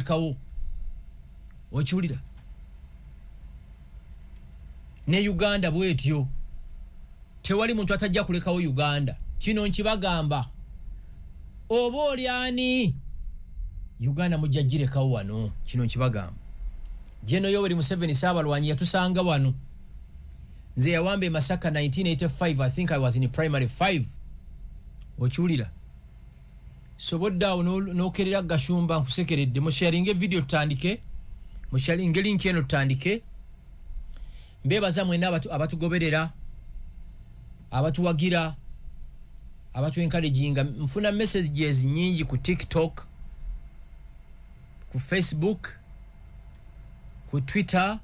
kawo okiwulira ne Uganda bwetyo tewali muntu atajja kulekawo Uganda kino nkibagamba oba olyani Uganda mujjajirekawo wano kino nkibagamba Jeno Yoweri Museveni Saabalwanyi yatusanga wano nze yawambe Masaka 1985 I think I was in primary 5 okiwulira soboddawo nokerera Gashumba nkusekeredde musharinge video tutandike musharinge link eno tutandike mbebaza mwena abatugoberera abatuwagira abatu encouraginga mfuna messages nyingi ku TikTok ku Facebook ku Twitter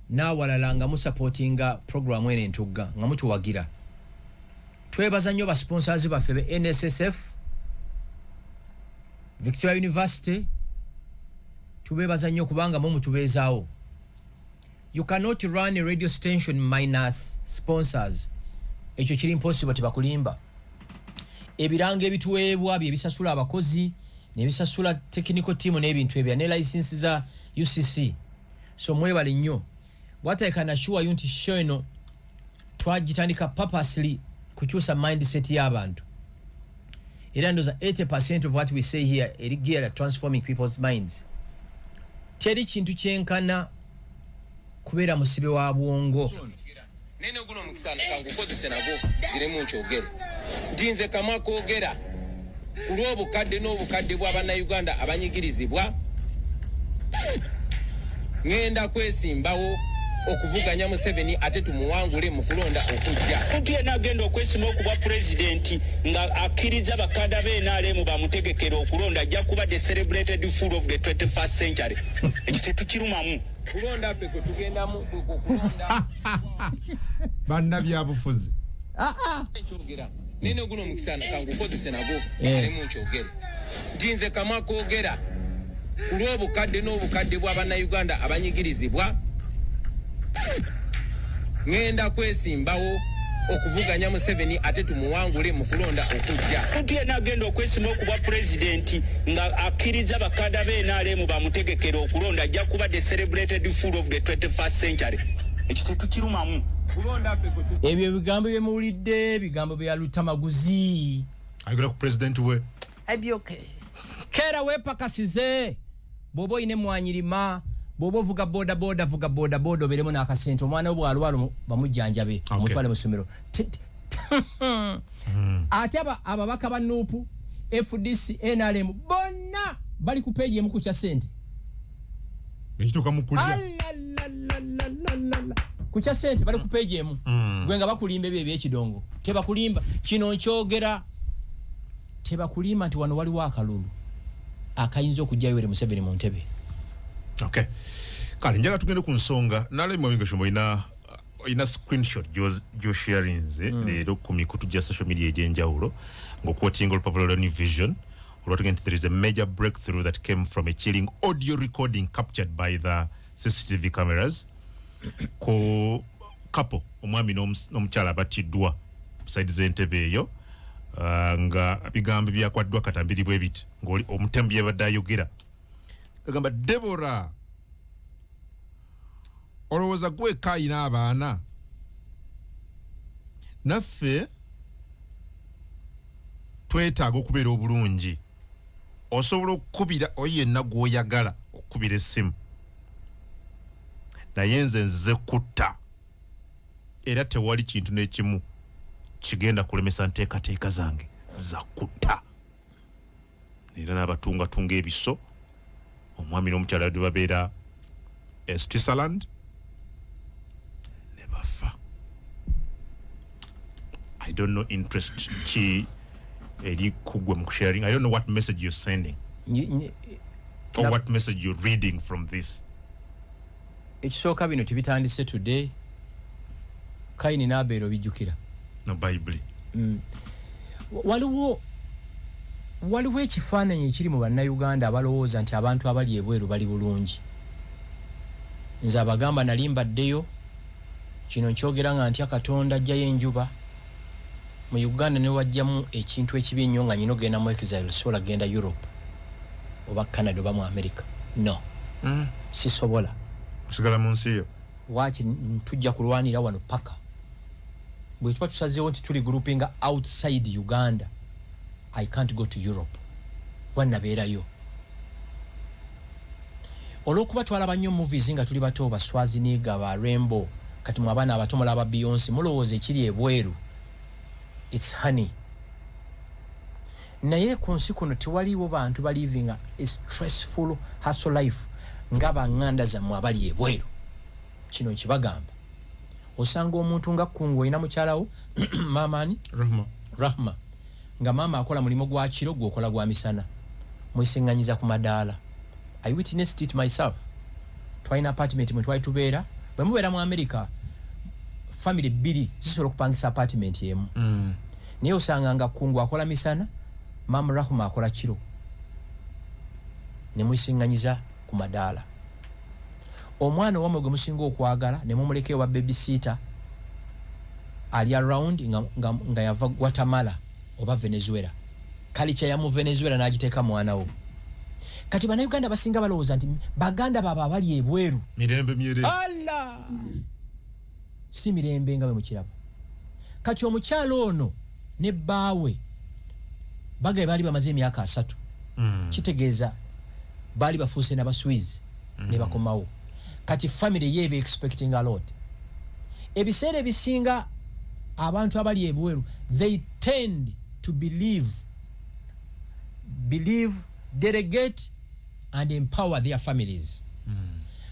na walala nga mu supportinga program ene ntugga nga mutuwagira twebaza nnyo ba sponsors baffe NSSF Victoria University tubebaza nnyo kubanga mu mutubeezaawo you cannot run a radio station minus sponsors ekyo kiri impossible tebakulimba ebiranga ebituweebwa byebisasula abakozi nebisasula technical team n'ebintu ebya ne license za UCC so mwebale nnyo what I can assure you nti show eno twagitandika purposely kukyusa mindset y'abantu era ndoza 80% of what we say here eri geared at transforming people's minds teri kintu kyenkana kubeera musibe wa bwongo nene guno mukisana kangukozese nago ziremu nkyogere ndinze kama kwogera kulw'obukadde n'obukadde bw'abana Uganda abanyigirizibwa ngenda kwesimbawo okuvuganya Museveni ate tumuwangule mu kulonda okujja omuntu yenna agenda okwesimba okuba president nga akkiriza bakada b'NRM bamutegekera okulonda ajja kuba the celebrated fool of the 21st century ekyo tetukirumamu kulonda ffe kwe tugendamu kulonda bannabyabufuzi nkyogera nene guno mukisana kangukozese nago ziremu nkyogere ndinze kama kwogera kulw'obukadde n'obukadde bw'abana Uganda abanyigirizibwa ngenda kwesimbawo okuvuganya Museveni ate tumuwangule mu kulonda okujja omuntu yenna agenda okwesimba okuba president nga akkiriza bakada b'NRM bamutegekera okulonda ajja kuba the celebrated fool of the 21st century ekyo tetukirumamu kulonda ffe kwe ebyo bigambo bye muwulidde bigambo bya Lutamaguzi ayogera ku president we abyoke kera wepakasize bobo ine mwanyirima bobo vuga boda boda beremo n'akasente omwana obwalwalo bamujjanjabe omutwale mu ssomero ate ababaka ba Nuupu FDC NRM bonna bali ku page emu ku kya sente ekituka mu kulya ku kya sente bali ku page emu gwenga bakulimba ebyo ebyekidongo tebakulimba kino nkyogera tebakulimba nti wano waliwo akalulu akayinza okujja Yoweri Museveni mu ntebe. Okay. Kale njaga tugende ku nsonga nale mwinga shumbo ina screenshot jo sharing lero ku mikutu gya social media ejenjawulo ng'okwotinga Popular New Vision olwatugenda there is a major breakthrough that came from a chilling audio recording captured by the CCTV cameras ko couple omwami n'omukyala batiddwa beside z'entebe eyo nga bigambo byakwaddwa katambiri bwe biti ng'oli omutembu yabadde ayogera agamba Deborah olowooza gwe kayina abaana naffe twetaaga okubeera obulungi osobola okukubira oyo yenna gw'oyagala okukubira essimu naye nze kutta era tewali kintu n'ekimu kigenda kulemesa nteekateeka zange za kutta era n'abatungatunga ebiso omwami n'omukyala bwe babeera Switzerland ne bafa. I don't know interest ki eri kugwe mu sharing. I don't know what message you're sending or what message you're reading from this. Ekisooka bino tibitandise today Kaini n'Abero bijjukira no Bible. Waliwo ekifaananyi ekiri mu bannayuganda abalowooza nti abantu abali ebweru bali bulungi. Nze abagamba nali mbaddeyo kino nkyogera nga ntya Katonda ajjayo enjuba mu Uganda ne wajjamu ekintu ekibi ennyo nga nyina ogenda mu exile sola genda Europe oba Canada oba mu America. No. Sisobola. Sigala mu nsi yo. Wachi tujja kulwanira wano paka. Bwe tuba tusazeewo nti tuli grouping outside Uganda, I can't go to Europe. Wannabeerayo. Olwokuba twalaba nnyo movies nga tuli bato ba Schwarzenegger, ba Rainbow, kati mu abaana abato mulaba Beyonce, mulowooza ekiri ebweru. It's honey. Naye ku nsi kuno tewaliwo bantu ba living a stressful hustle life ng'abanganda zammwe abali ebweru. Kino nkibagamba. Osanga omuntu nga Kungu olina mukyalawo maamaani Rahma nga maama akola mulimu gwa kiro gwokola gwa misana, mwesiŋŋanyiza ku madaala. I witnessed it myself. Twalina apartment mwe twali tubeera, bwe mubeera mu America family bbiri zisobola okupangisa apartment yemu. Naye osanga nga Kungu akola misana, maama Rahma akola kiro, ne mwesiŋŋanyiza ku madaala. Omwana wamwe gwe musinga okwagala ne mumuleka ewa babysitter ali around nga yava Guatemala oba Venezuela. Culture ya mu Venezuela n'agiteeka mwana wo. Kati bannayuganda basinga balowooza nti baganda baba abali ebweru mirembe myere. Allah! Si mirembe nga bwe mukiraba. Kati omukyalo ono ne bbaawe bagaye baali bamaze emyaka 3. Kitegeeza baali bafuuse n'abaswizi ne bakomawo. Kati family ye be expecting a lot. Ebiseera ebisinga abantu abali ebweru, they tend to believe, delegate and empower their families.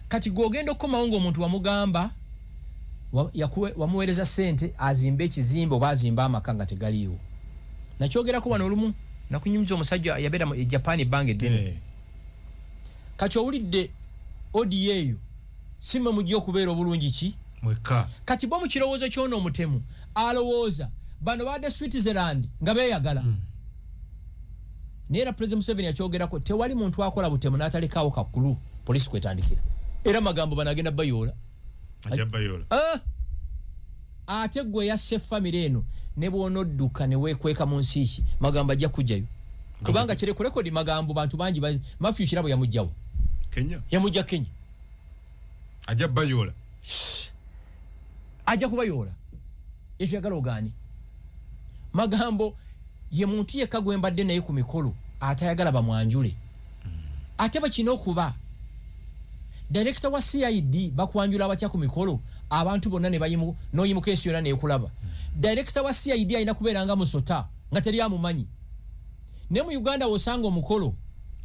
Kati gogenda okukomawo ng'omuntu wamugamba wamuweereza sente azimbe ekizimbe oba azimbe amaka nga tegaliiwo. Nakyogerako wano olumu nakunyumiza omusajja yabeera mu Japan ebbanga eddene. Kati owulidde odi eyo simme mujja okubeera obulungi ki mweka. Kati bo mu kirowoozo ky'ono omutemu alowooza bano badde Switzerland nga beeyagala. Naye era President Museveni yakyogerako, tewali muntu akola butemu n'atalekaawo kakulu polisi kwetandikira. Era magambo bano agenda bayoola. Ajja bayoola. Ate gwe yasse family eno ne bw'onodduka ne weekweka mu nsi ki magambo ajja kujjayo. Kubanga kireko rekodi magambo bantu bangi Matthew Kirabo yamugjawo. Kenya. Yamugja Kenya. Ajja bayoola. Ajja kubayoola. Ekyo yagala ogaani. Magambo ye muntu yekka gwe mbadde naye ku mikolo atayagala bamwanjule. Ate bakina okuba director wa CID bakwanjula abatya ku mikolo abantu bonna ne bayimu n'oyimuka ensi yonna neekulaba. Director wa CID alina kubeera nga musota nga teri amumanyi. Ne mu Uganda wosanga omukolo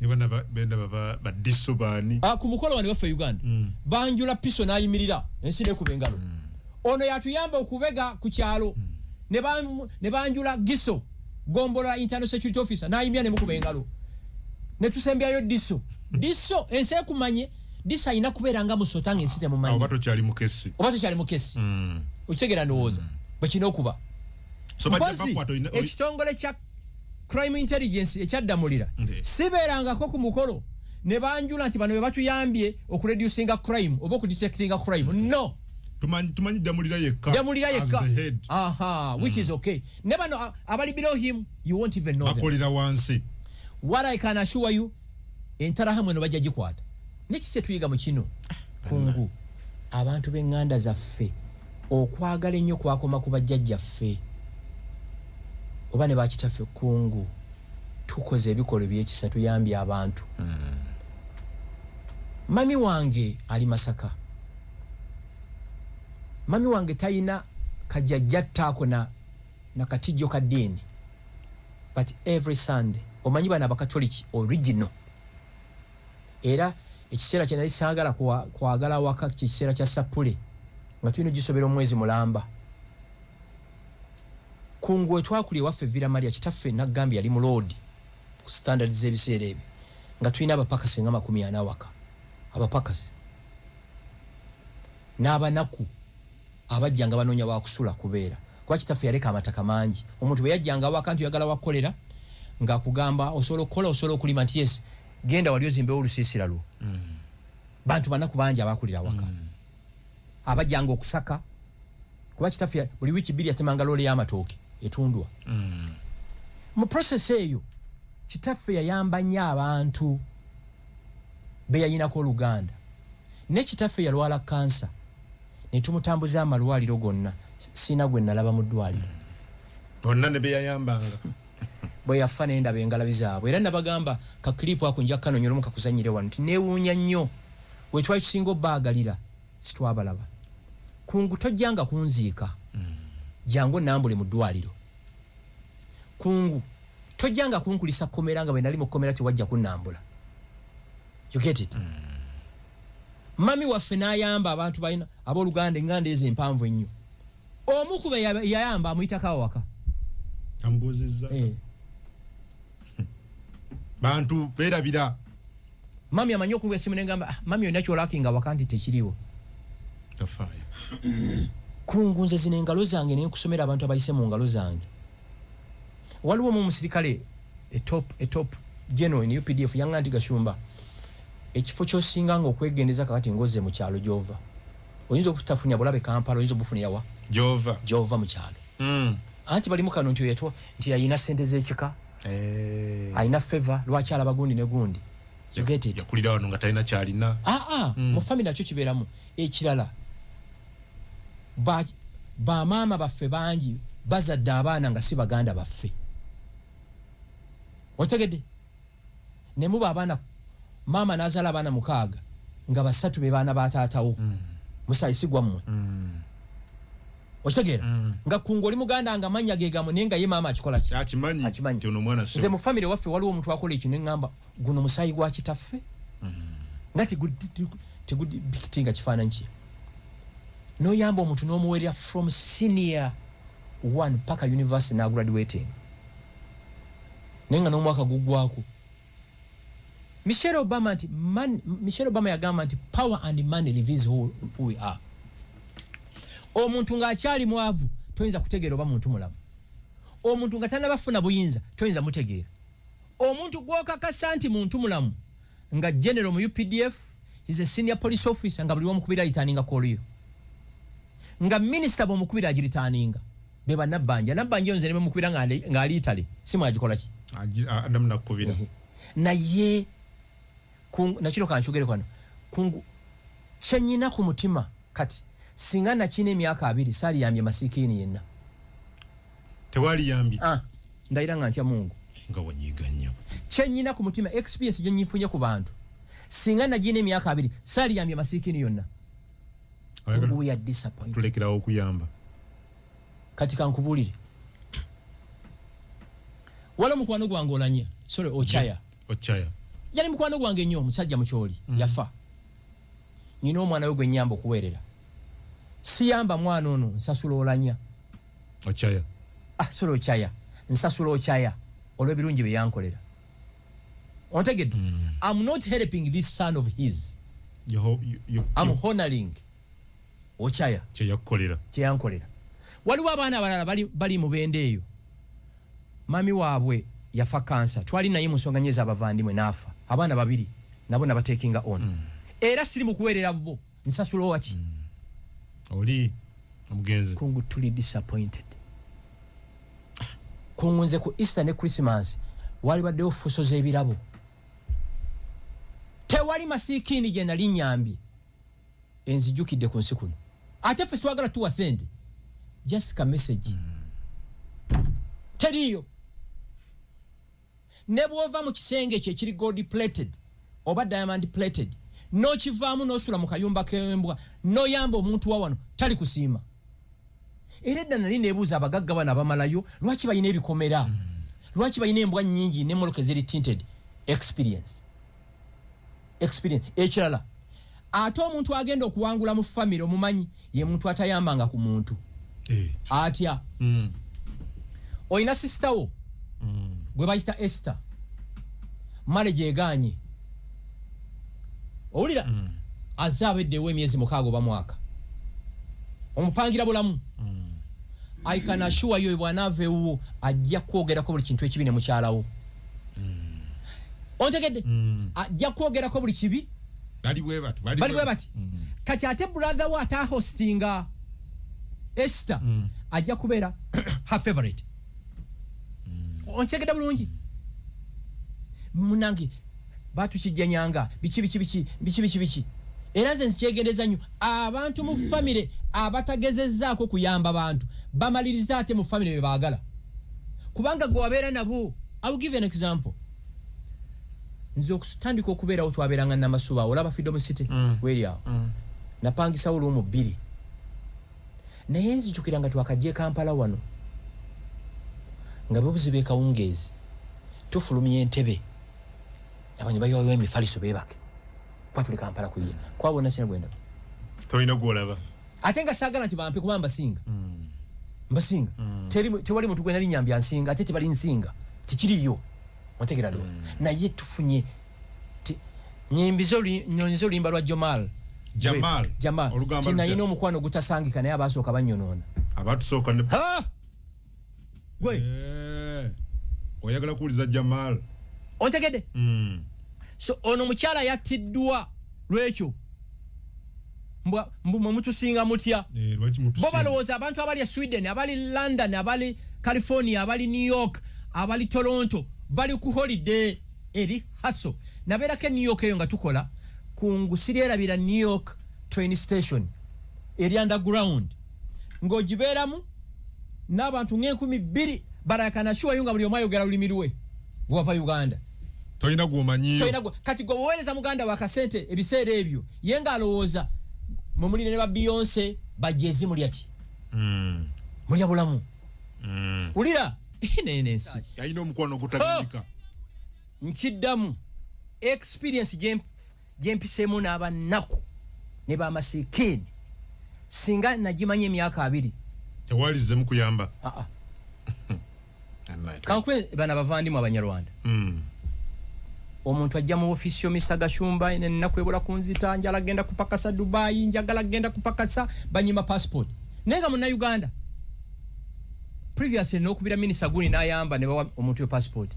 ibana benda baba badiso bani ku mukolo wano baffe Uganda banjula piso n'ayimirira ensi n'ekuba engalo. Ono yatuyamba okubega ku kyalo ne banjula Giso Gombola Internal Security Officer n'ayimya ne mukuba engalo. Ne tusembyayo Diso ensi ekumanye Diso alina kubeera nga musota ng'ensi temumanyi. Oba tokyali mukesi. Okitegera ndowooza bakina okuba. Ekitongole kya crime intelligence ekyaddamulira sibeerangako ku mukolo ne banjula nti bano be batuyambye okureducinga crime oba okudetectinga crime. No. Tumanyi damulira yekka. Which is okay. Ne bano abali below him you won't even know. Bakolera wansi. What I can assure you, entarahamwe no bajja gikwata. Niki kye tuyiga mu kino? Kungu. Abantu b'enganda zaffe okwagala ennyo kwakoma ku bajjajjaffe. Oba ne bakitaffe Kungu. Tukoze ebikolo by'ekisa tuyambye abantu. Mami wange ali Masaka. Mami wange tayina kajjajjattaako na katijjo ka ddiini. But every Sunday omanyi bana abakatoliki original. Era ekiseera kye nali saagala kwagala waka kiseera kya Sapule nga tulina gisobera omwezi mulamba. Kungu etwakulye waffe Villa Maria kitaffe naggambye yali mu load ku standard z'ebiseera ebyo nga tulina abapakasi nga 40 waka. Abapakasi n'abanaku abajjanga banoonya wakusula kubeera kuba kitaffe yaleka amataka mangi. Omuntu bwe yajjanga waka nti oyagala wakkolera ng'akugamba osobola okukola osobola okulima nti yes genda wali ozimbewo olusiisira lwo. Bantu banaku bangi abakulira waka abajjanga okusaka kuba kitaffe buli wiiki 2 yatemanga loole y'amatooke etundwa. Mu process eyo kitaffe yayamba nnyo abantu be yayinako oluganda nekitaffe yalwala kansa ne tumutambuza amalwaliro gonna sina gwe nalaba mu ddwaliro bonna ne be yayambanga bwe yafa n'endaba engalabi zaabwe era nabagamba ka kilipu ako nja kanonyera omu kakuzanyire wano nti neewuunya nnyo we twali tusinga obbaagalira sitwabalaba kungu tojjanga kunziika jangu nambule mu ddwaliro kungu tojjanga kunkulisa komera nga bwe nali mu komera tewajja kunnambula you get it mami waffe n'ayamba abantu balina abooluganda enganda ezo empanvu ennyo omu ku be yayamba amuyitako awaka ambuzizza bantu beerabira mami amanyi okunga essimu nengamba mami olina kyolakinga waka nti tekiriwo tafaayo kungunze zino engalo zange naye nkusomera abantu abayise mu ngalo zange waliwo mu musirikale etop general in UPDF yanga nti Gashumba ekifo kyosinga nga okwegendeza kakati ngoze mu kyalo gyova oyinza okutafunya bulabe Kampala oyinza obufunya wa gyova mu kyalo anti bali mukano nti yetwa nti yayina sente z'ekika ayina favor lwaki alaba gundi ne gundi you get it yakulira wano nga talina kyalina mu family nakyo kibeeramu ekirala ba mama baffe bangi bazadde abaana nga si baganda baffe otegedde ne muba abaana mama n'azaala abaana 6 nga 3 be baana ba taatawo musayisi mmwe otegeera nga kungo oli muganda nga manya gegamu naye nga ye mama akikola ki akimanyi ono mwana so nze mu family waffe waliwo omuntu akola ekyo ne ngamba guno musayi gwa kitaffe nga tegudikitinga kifaananyi kye noyamba omuntu n'omuwerya from senior 1 paka university na graduating nenga n'omwaka gugwako Michelle Obama yagamba nti power and money reveals who we are. Omuntu nga akyali mwavu toyinza kutegeera oba muntu mulamu. Omuntu nga tanabafuna buyinza toyinza mutegeera. Omuntu gw'okakasa nti muntu mulamu nga general mu UPDF is a senior police officer nga buli omukubira ayitaninga koliyo. Nga minister bw'omukubira agiritaninga beba nabbanja nze ne mukubira nga ali Italy simu agikola ki? Adamu nakubira. Naye nakiro kanchogere kwano kungu chenyina ku mutima kati singa nakine emyaka 2 sali yambye masikini yenna tewali yambi ndaira nga ntya Mungu nga wanyiga nnyo chenyina ku mutima experience gye nyifunye ku bantu singa najine emyaka 2 sali yambye masikini yonna we are disappointed tulekerawo okuyamba kati kankubulire wala mukwano gwange olanya sorry Ochaya yali mukwano gwange nnyo omusajja mukyoli yafa nyina omwana we gwe nnyamba okuweerera siyamba mwana ono nsasula olanya Ochaya sorry Ochaya nsasula Ochaya olw'ebirungi bye yankolera ontegedde I'm not helping this son of his I'm honoring Ochaya kye yankolera waliwo abaana abalala bali mu bende eyo mami waabwe yafa kansa twali naye musonga nyeza abavandimwe nafa abaana 2 nabo nabatekinga on era siri mukuwerera bo nsasulo waki oli omugenzi kungu tuli disappointed kungunze ku Easter ne Christmas wali badde ofuso z'ebirabo tewali masikini gye nali nyambi enzijukidde ku nsi kuno ate ffe twagala tuwa sente just ka message teriyo ne bwova mu kisenge kye kiri gold plated oba diamond plated no kivaamu n'osula mu kayumba k'embwa no yamba omuntu wa wano tali kusiima era edda nali neebuuza abagagga bano abamalayo lwaki bayina ebikomera lwaki bayina embwa nnyingi n'emmoloka eziri tinted experience ekirala ate omuntu agenda okuwangula mu family omumanyi ye muntu atayambanga ku muntu atya oyina sister wo gwe bayita Esther marriage eganye owulira azabeddewo emyezi 6 oba mwaka omupangira bulamu I can assure you bw'anaaveewo ajja kwogerako buli kintu ekibi ne mukyalawo ontegedde ajja kwogerako buli kibi bali bwe bati kati ate brother wo atahostinga Esther ajja kubeera her favorite ontegedde bulungi munange batukijjanyanga biki era nze nkyegendeza nnyo abantu mu famire abatagezezzaako kuyamba bantu bamaliriza ate mu famire be baagala kubanga gwe wabeera nabo. I will give an example. Nze okutandika okubeerawo twabeeranga Namasuba olaba Freedom City weri awo napangisawo luumu 2 naye nzijukira nga twakajje Kampala wano nga bebuzibe kawungeezi tufulumya entebe abanyi bayoyo emifaliso beebake kwatuli Kampala kuye kwabona sina gwenda toyina gwolaba ate nga saagala nti bampe kuba mbasinga tewali muntu gwena linyambya nsinga ate tebali nsinga tikiriyo otegera lwo naye tufunye nyimbizo nyonyizo limba lwa Jamal tinayina omukwano gutasangika naye abasooka banyonoona abatusooka ne gwe oyagala kuwuliza Jamal ontegedde so ono mukyala yattiddwa lwekyo mbu mutusinga mutya bo balowooza abantu abali Sweden abali London abali California abali New York abali Toronto bali ku holiday eri haso nabeerako New York eyo nga tukola kungusirerabira New York train station eri underground ng'ogibeeramu n'abantu ng'enkumi 2 barakana shuwa yunga buli omu ayogera lulimi lwe wava Uganda toyina gwomanyiyo kati gwe buweereza muganda wa kasente ebiseera ebyo ye nga alowooza mumulire ne ba Beyonce bajezi mulya ki mulya bulamu ulira nenensi yayina omukwano gutagambika nkiddamu experience gyempiseemu n'abannaku ne bamasikini singa nagimanya emyaka 2 tewalizemu kuyamba kankwe bana bavandimu Abanyarwanda omuntu ajja mu ofisi y'omisaga shumba nennaku ebola kunzita njala genda kupakasa Dubai njagala genda kupakasa banyima passport nenga mu Uganda previously n'okubira minister guni n'ayamba ne bawa omuntu yo passport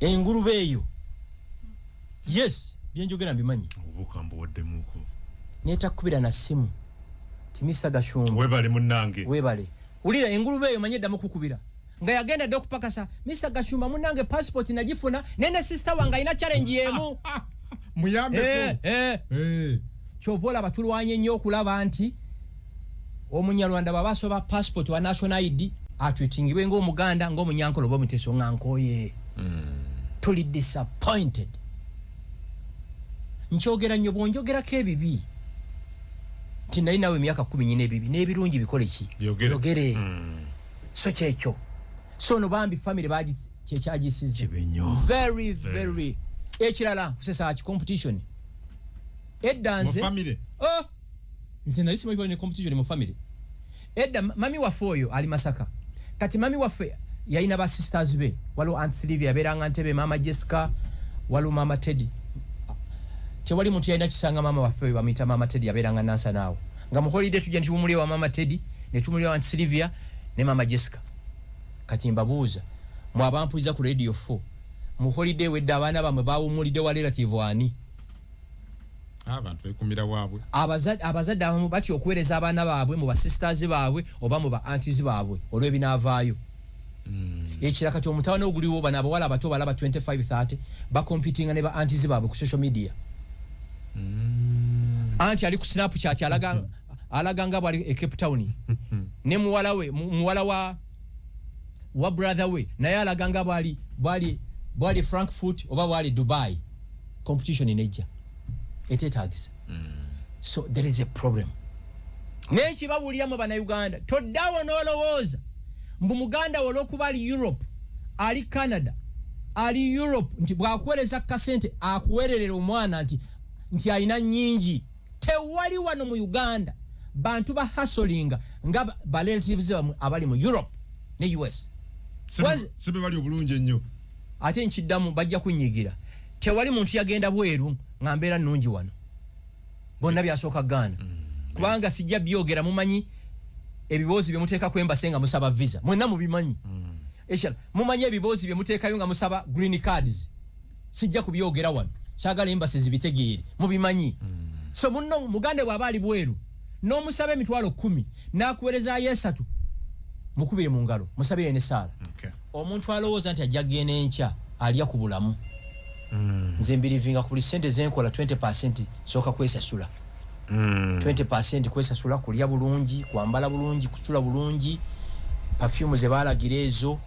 engurube eyo yes byenjogera mbimanyi obukambo waddemuko neta kubira na simu timisaga shumba webale munnange webale ulira engurube eyo manye ddamu kukubira nga yagenda dde okupakasa Mr. Gashumba munnange passport nagifuna nene sister wange alina challenge yemu muyambeko kyovola abatulwanye nnyo okulaba nti Omunyarwanda babasoba passport wa national ID atwitingibwe ng'Omuganda ng'Omunyankole oba Muteso ngankoye tuli disappointed nkyogera nnyo bwonjogerako ebibi nti nali nawe emyaka 12 n'ebirungi bikole ki yogere so kyekyo so no bambi family baji kyekyagisize very ekirala kusesa ki competition eddanze mu family nze nali simanyi ne competition mu family edda mami waffe oyo ali Masaka kati mami waffe yalina ba sisters be waliwo Aunt Sylvia yabeeranga Ntebe, Mama Jessica, waliwo Mama Teddy. Tewali muntu yalina kisanga mama waffe oyo bamuyita Mama Teddy yabeeranga Nansa naawo nga mu holiday tujja ntitumuliwa wa Mama Teddy ne tumuliwa Aunt Sylvia ne Mama Jessica. Kati mbabuuza mu abampuliza ku Radio 4 mu holiday wedda abaana bamwe baawumulidde wa relative wani abantu bekumira waabwe abazadde abamu batyo okuweereza abaana baabwe mu basisters baabwe oba mu ba aunties baabwe olw'ebinaavaayo ekiraka kati omutawana oguliwo bano abawala abato balaba 25-30 bakompitinga ne ba aunties baabwe ku social media anti ali ku Snapchat alaga nga bwali e Cape Town ne muwala wa brother we naye alaga nga bwali Frankfurt oba bwali Dubai competition inejja etetagisa so there is a problem neki babulira mu bana Uganda toddawo n'olowooza mbu muganda olw'okuba ali Europe ali Canada ali Europe nti bwakuweereza kasente akuweererera omwana nti alina nnyingi tewali wano mu Uganda bantu ba hustlinga nga ba relatives bamwe abali mu Europe ne US sibe bali obulungi ennyo ate nkiddamu bajja kunyigira tewali muntu yagenda bweru nga mbeera nnungi wano bonna byasooka Ghana kubanga sijja byogera mumanyi ebiboozi bye muteeka kwembase nga musaba visa mwenna mubimanyi ekirala mumanyi ebiboozi bye muteekayo nga musaba green cards sijja kubyogera wano saagala embase zibitegeere mubimanyi so munno mugande bw'aba ali bweru n'omusaba emitwalo 10 n'akuweerezaayo 3 mukubire mu ngalo musabire ne saala omuntu alowooza nti ajja kgenda enkya alya ku bulamu. Nze mbirivinga ku sente zenkola 20% soka kwesasula. 20% kwesasula, kulya bulungi, kwambala bulungi, kusula bulungi, perfume ze balagira ezo.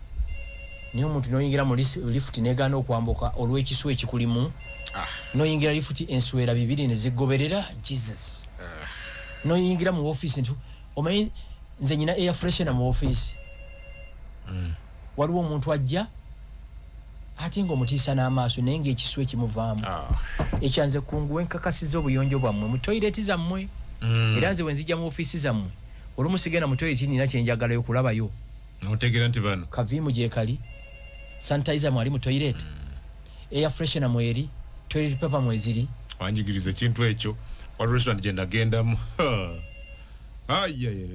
Niyo omuntu noyingira mu lift negana okwambuka olw'ekiswa ekikulimu. Noyingira lift enswera 2 ne zigoberera. Jesus. Noyingira mu office ntu omanyi nze nyina air freshener mu office. Waliwo omuntu ajja ate ng'omutiisa n'amaaso naye ng'ekiswa ekimuvaamu. Ekyanze kunguwe nkakasiza obuyonjo bwammwe mu toilet zammwe. Era nze wenzijja mu office zammwe olumu sigenda mu toilet nina kyenjagalayo kulabayo. Otegera nti bano kavimu gye kali, sanitizer mwali mu toilet, air freshener mweri, toilet paper mweziri. Wanjigiriza ekintu ekyo wa restaurant gye ndagendamu.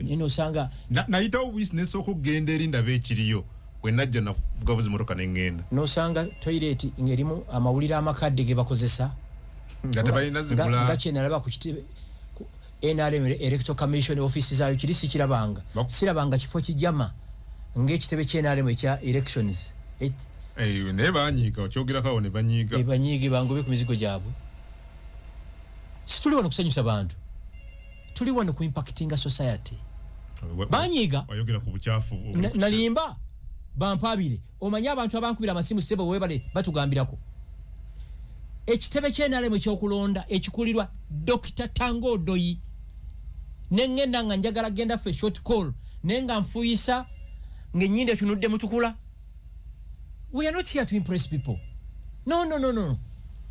Nino osanga nayitawo business okugenda eri ndaba ekiriyo bwe najja navuga buzi motoka n'engenda. Nosanga toilet ngerimu amawulire amakadde ge bakozesa nga tebalina zibula. Nga kyenalaba ku kitebe NRM Electoral Commission office zaayo kiri sikirabanga. Sirabanga kifo kijama ng'ekitebe ky'NRM ekya elections. Ne banyiiga okyogerako ne banyiiga. Banyiige bangobe ku mizigo gyabwe. Situli wano kusanyusa bantu. Tuli wano ku impactinga society. Banyiiga wayogera ku buchafu nalimba bampabire omanya abantu abankubira amasimu sebo webale batugambirako. Ekitebe ky'enalemu ekyokulonda ekikulirwa Dr. Tango Doyi nengenda nga njagala genda fe short call nenga nfuyisa ngenyinde tunudde mutukula. We are not here to impress people. No.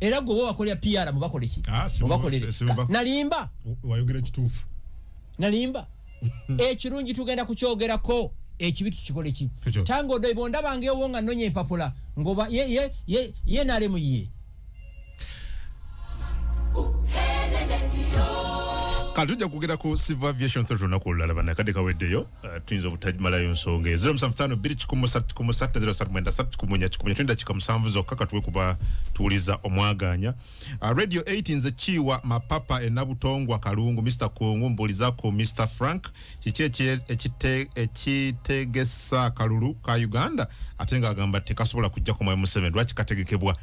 Era gwo wakolya PR mubakola ki? Mubakolere. Nalimba wayogera kituufu. Nalimba ekirungi tugenda kukyogerako ekibitu kikole ki? Tango Doyi bonda bange wonga nonye empapula ngoba ye nalemu ye. Kalujja kugera ku Civil Aviation Authority nakulala bana kade kaweddeyo tuyinza obutajimalayo nsonga 075 zokka tuwe kuba tuuliza omwaganya. Radio 8 nze Chiwa Mapapa enabutongwa Kalungu Mr. Kungu mbulizako Mr. Frank kiche ekitegesa Kalulu ka Uganda atenga agamba tekasobola kujja ku mwemu 7 lwaki kategekebwa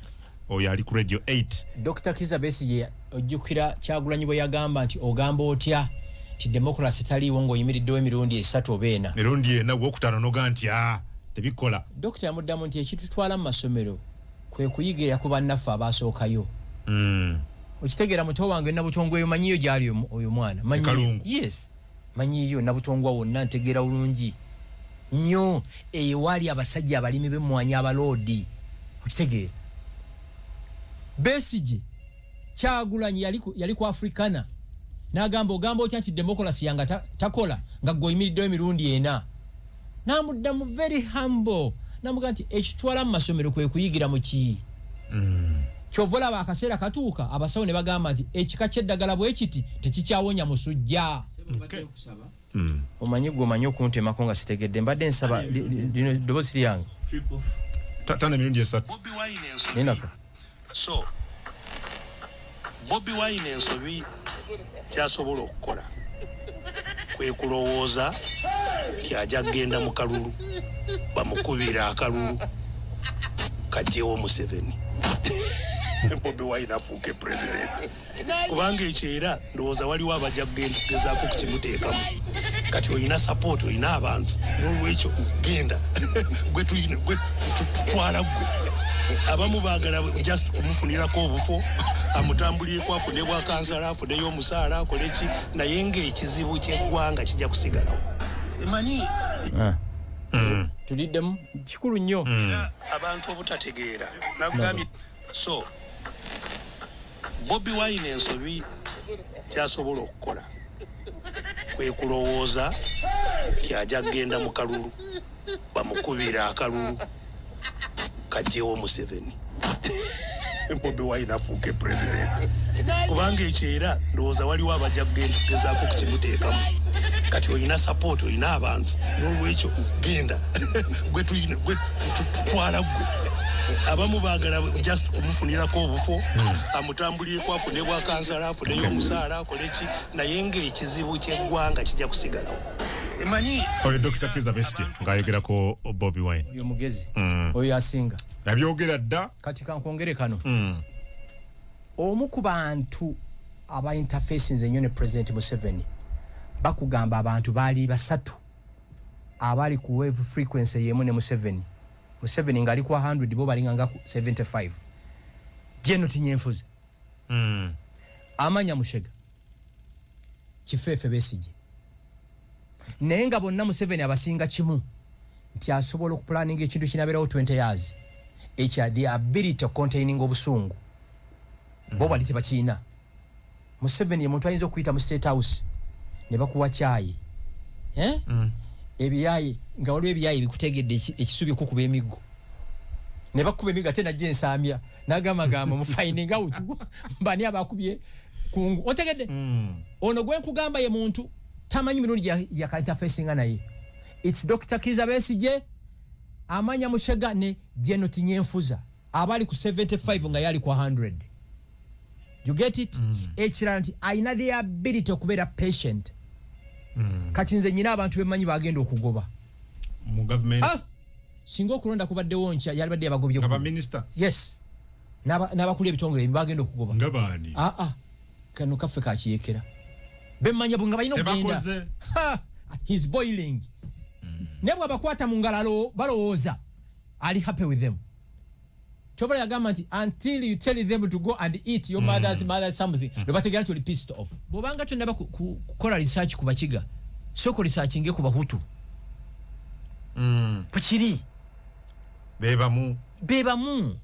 oyo ali ku Radio 8. Dr. Kiza Besigye ojjukira Kyagulanyi bwe yagamba nti ogamba otya ti democracy taliwo ng'oyimiriddewo emirundi 3 oba 4. Mirundi 4 gwokutaano noga nti tebikola. Dr. amuddamu nti ekitutwala mu masomero kwe kuyigira ku bannaffe abaasookayo. Okitegeera muto wange nabutongweyo manyiyo gyali oyo mwana. Manyiyo. Yes. Manyiyo nabutongwa wonna ntegeera bulungi nnyo eyo wali abasajja abalimi b'emmwanyi abaloodi. Okitegeera Besigye Kyagulanyi yali ku Africana n'agamba ogamba otya nti democracy yanga takola nga gwoyimiriddewo emirundi 4. N'amuddamu very humble n'amugamba nti ekitwala mu masomero kwe kuyigira mu ki? Kyova olaba akaseera katuuka abasawo ne bagamba nti ekika ky'eddagala bwe kiti tekikyawonya musujja. Omanyi gw'omanyi okuntemako nga sitegedde mbadde nsaba ddoboozi lyange. Tana mirundi 3. Ninako. So Bobi Wine ensobi kyasobola okukola kwe kulowooza kyajja kgenda mu kalulu bamukubira akalulu kajjewo Museveni. Bobi Wine afuuke president kubanga ekyo era ndowooza waliwo abajja kugezaako kukimuteekamu kati olina support olina abantu n'olwekyo genda gwe tutwala gwe abamu baagala just kumufunirako obufo amutambulireko afune bwa kansala afuneyo omusaala akole ki naye ng'ekizibu ky'eggwanga kijja kusigalawo. Emanyi tuliddemu kikulu nnyo abantu obutategeera nagambye. So Bobi Wine ensobi kyasobola okukola kwe kulowooza kyajja kgenda mu kalulu bamukubira akalulu kajjewo Museveni. Bobi Wine afuuke president kubanga ekyo era ndowooza waliwo abajja kugezaako kukimuteekamu kati olina support olina abantu n'olwekyo genda gwe tutwala gwe abamu baagala just kumufunirako obufo amutambulireko afune bwa kansala afuneyo omusaala akole ki naye ng'ekizibu ky'eggwanga kijja kusigalawo. emanyi oyo Dr. Kizza Besigye ng'ayogerako Bobi Wine oyo mugezi oyo asinga yabyogera dda kati kankongere kano omu ku bantu aba interfaces ennyo ne President Museveni bakugamba abantu baali basatu abali ku wave frequency yemu ne Museveni ngali kwa 100 bo balinga nga 75 geno tinyenfuza amanya Mushega Kifeefe Besigye naye nga bonna Museveni abasinga kimu nti asobola okupulaninga ekintu kinaberawo 20 years ekya the ability of containing obusungu bo bali tebakiina Museveni ye muntu ayinza okuyita mu State House ne bakuwa kyayi ebiyayi nga waliwo ebiyayi bikutegedde ekisubi kukuba emiggo ne bakuba emiggo ate najja ensaamya n'agamba mu finding out mbani abakubye kungu otegedde ono gwe nkugamba ye muntu tamanyi mirundi ya interfacing naye it's Dr. Kizza Besigye amanya Mushega ne Jeno Tinyenfuza abali ku 75 nga yali kwa 100 you get it ekiranti aina the ability okubeera patient kati nze nyina abantu bemanyi bagenda okugoba mu government singa okulonda kubaddewo nkya yali badde abagobye aba minister yes n'abakulu ebitongole bagenda okugoba ngabani kano kaffe kakiyekera bemmanya bunga balina okugenda he's boiling nebwe abakwata mu ngalalo balowooza ali happy with them Chobola yagamba nti until you tell them to go and eat your mother's something bategera nti oli pissed off bobanga tonnaba kukola research ku Bakiga soko research nge ku Bahutu pakiri bebamu 100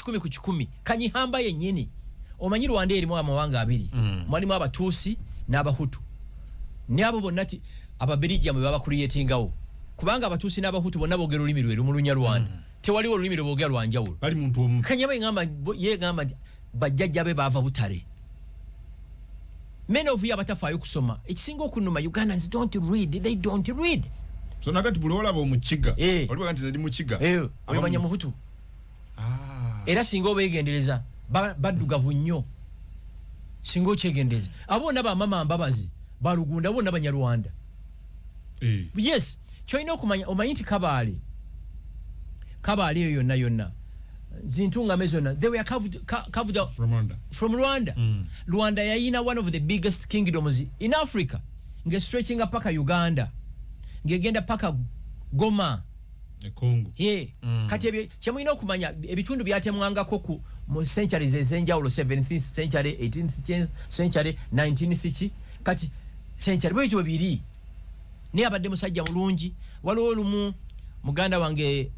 ku 100 Kanyihamba yennyini omanyi Rwanda erimu amawanga abiri mwalimu Abatuusi n'Abahutu ne abo bonna ati Ababirigi amwe baba creatingawo kubanga Abatuusi n'Abahutu bonna boogera olulimi lwe mu Lunyarwanda tewaliwo olulimi lwe boogera lwanjawulo bali muntu omu Kanyaba yegamba nti bajjajja be baava Butare many of you abatafaayo kusoma ekisinga okunuma Ugandans don't read so nakati buli olaba omukiga oliwa nti zali mukiga abamanya Muhutu era singa obeegendereza baddugavu nnyo singa okyegendereza abonna bamama mbabazi balugunda bonna Banyarwanda yes kyolina okumanya omanyi nti Kabaale eyo yonna zintunga zonna they were carved from Rwanda Rwanda yayina one of the biggest kingdoms in Africa nge stretching paka Uganda ngegenda paka Goma Congo kati kyamulina okumanya ebitundu byatemwangako ku mu centuries ezenjawulo 17th century 18th century 19th kati century bwekyo bibiri ne abadde musajja mulungi waliwo olumu muganda wange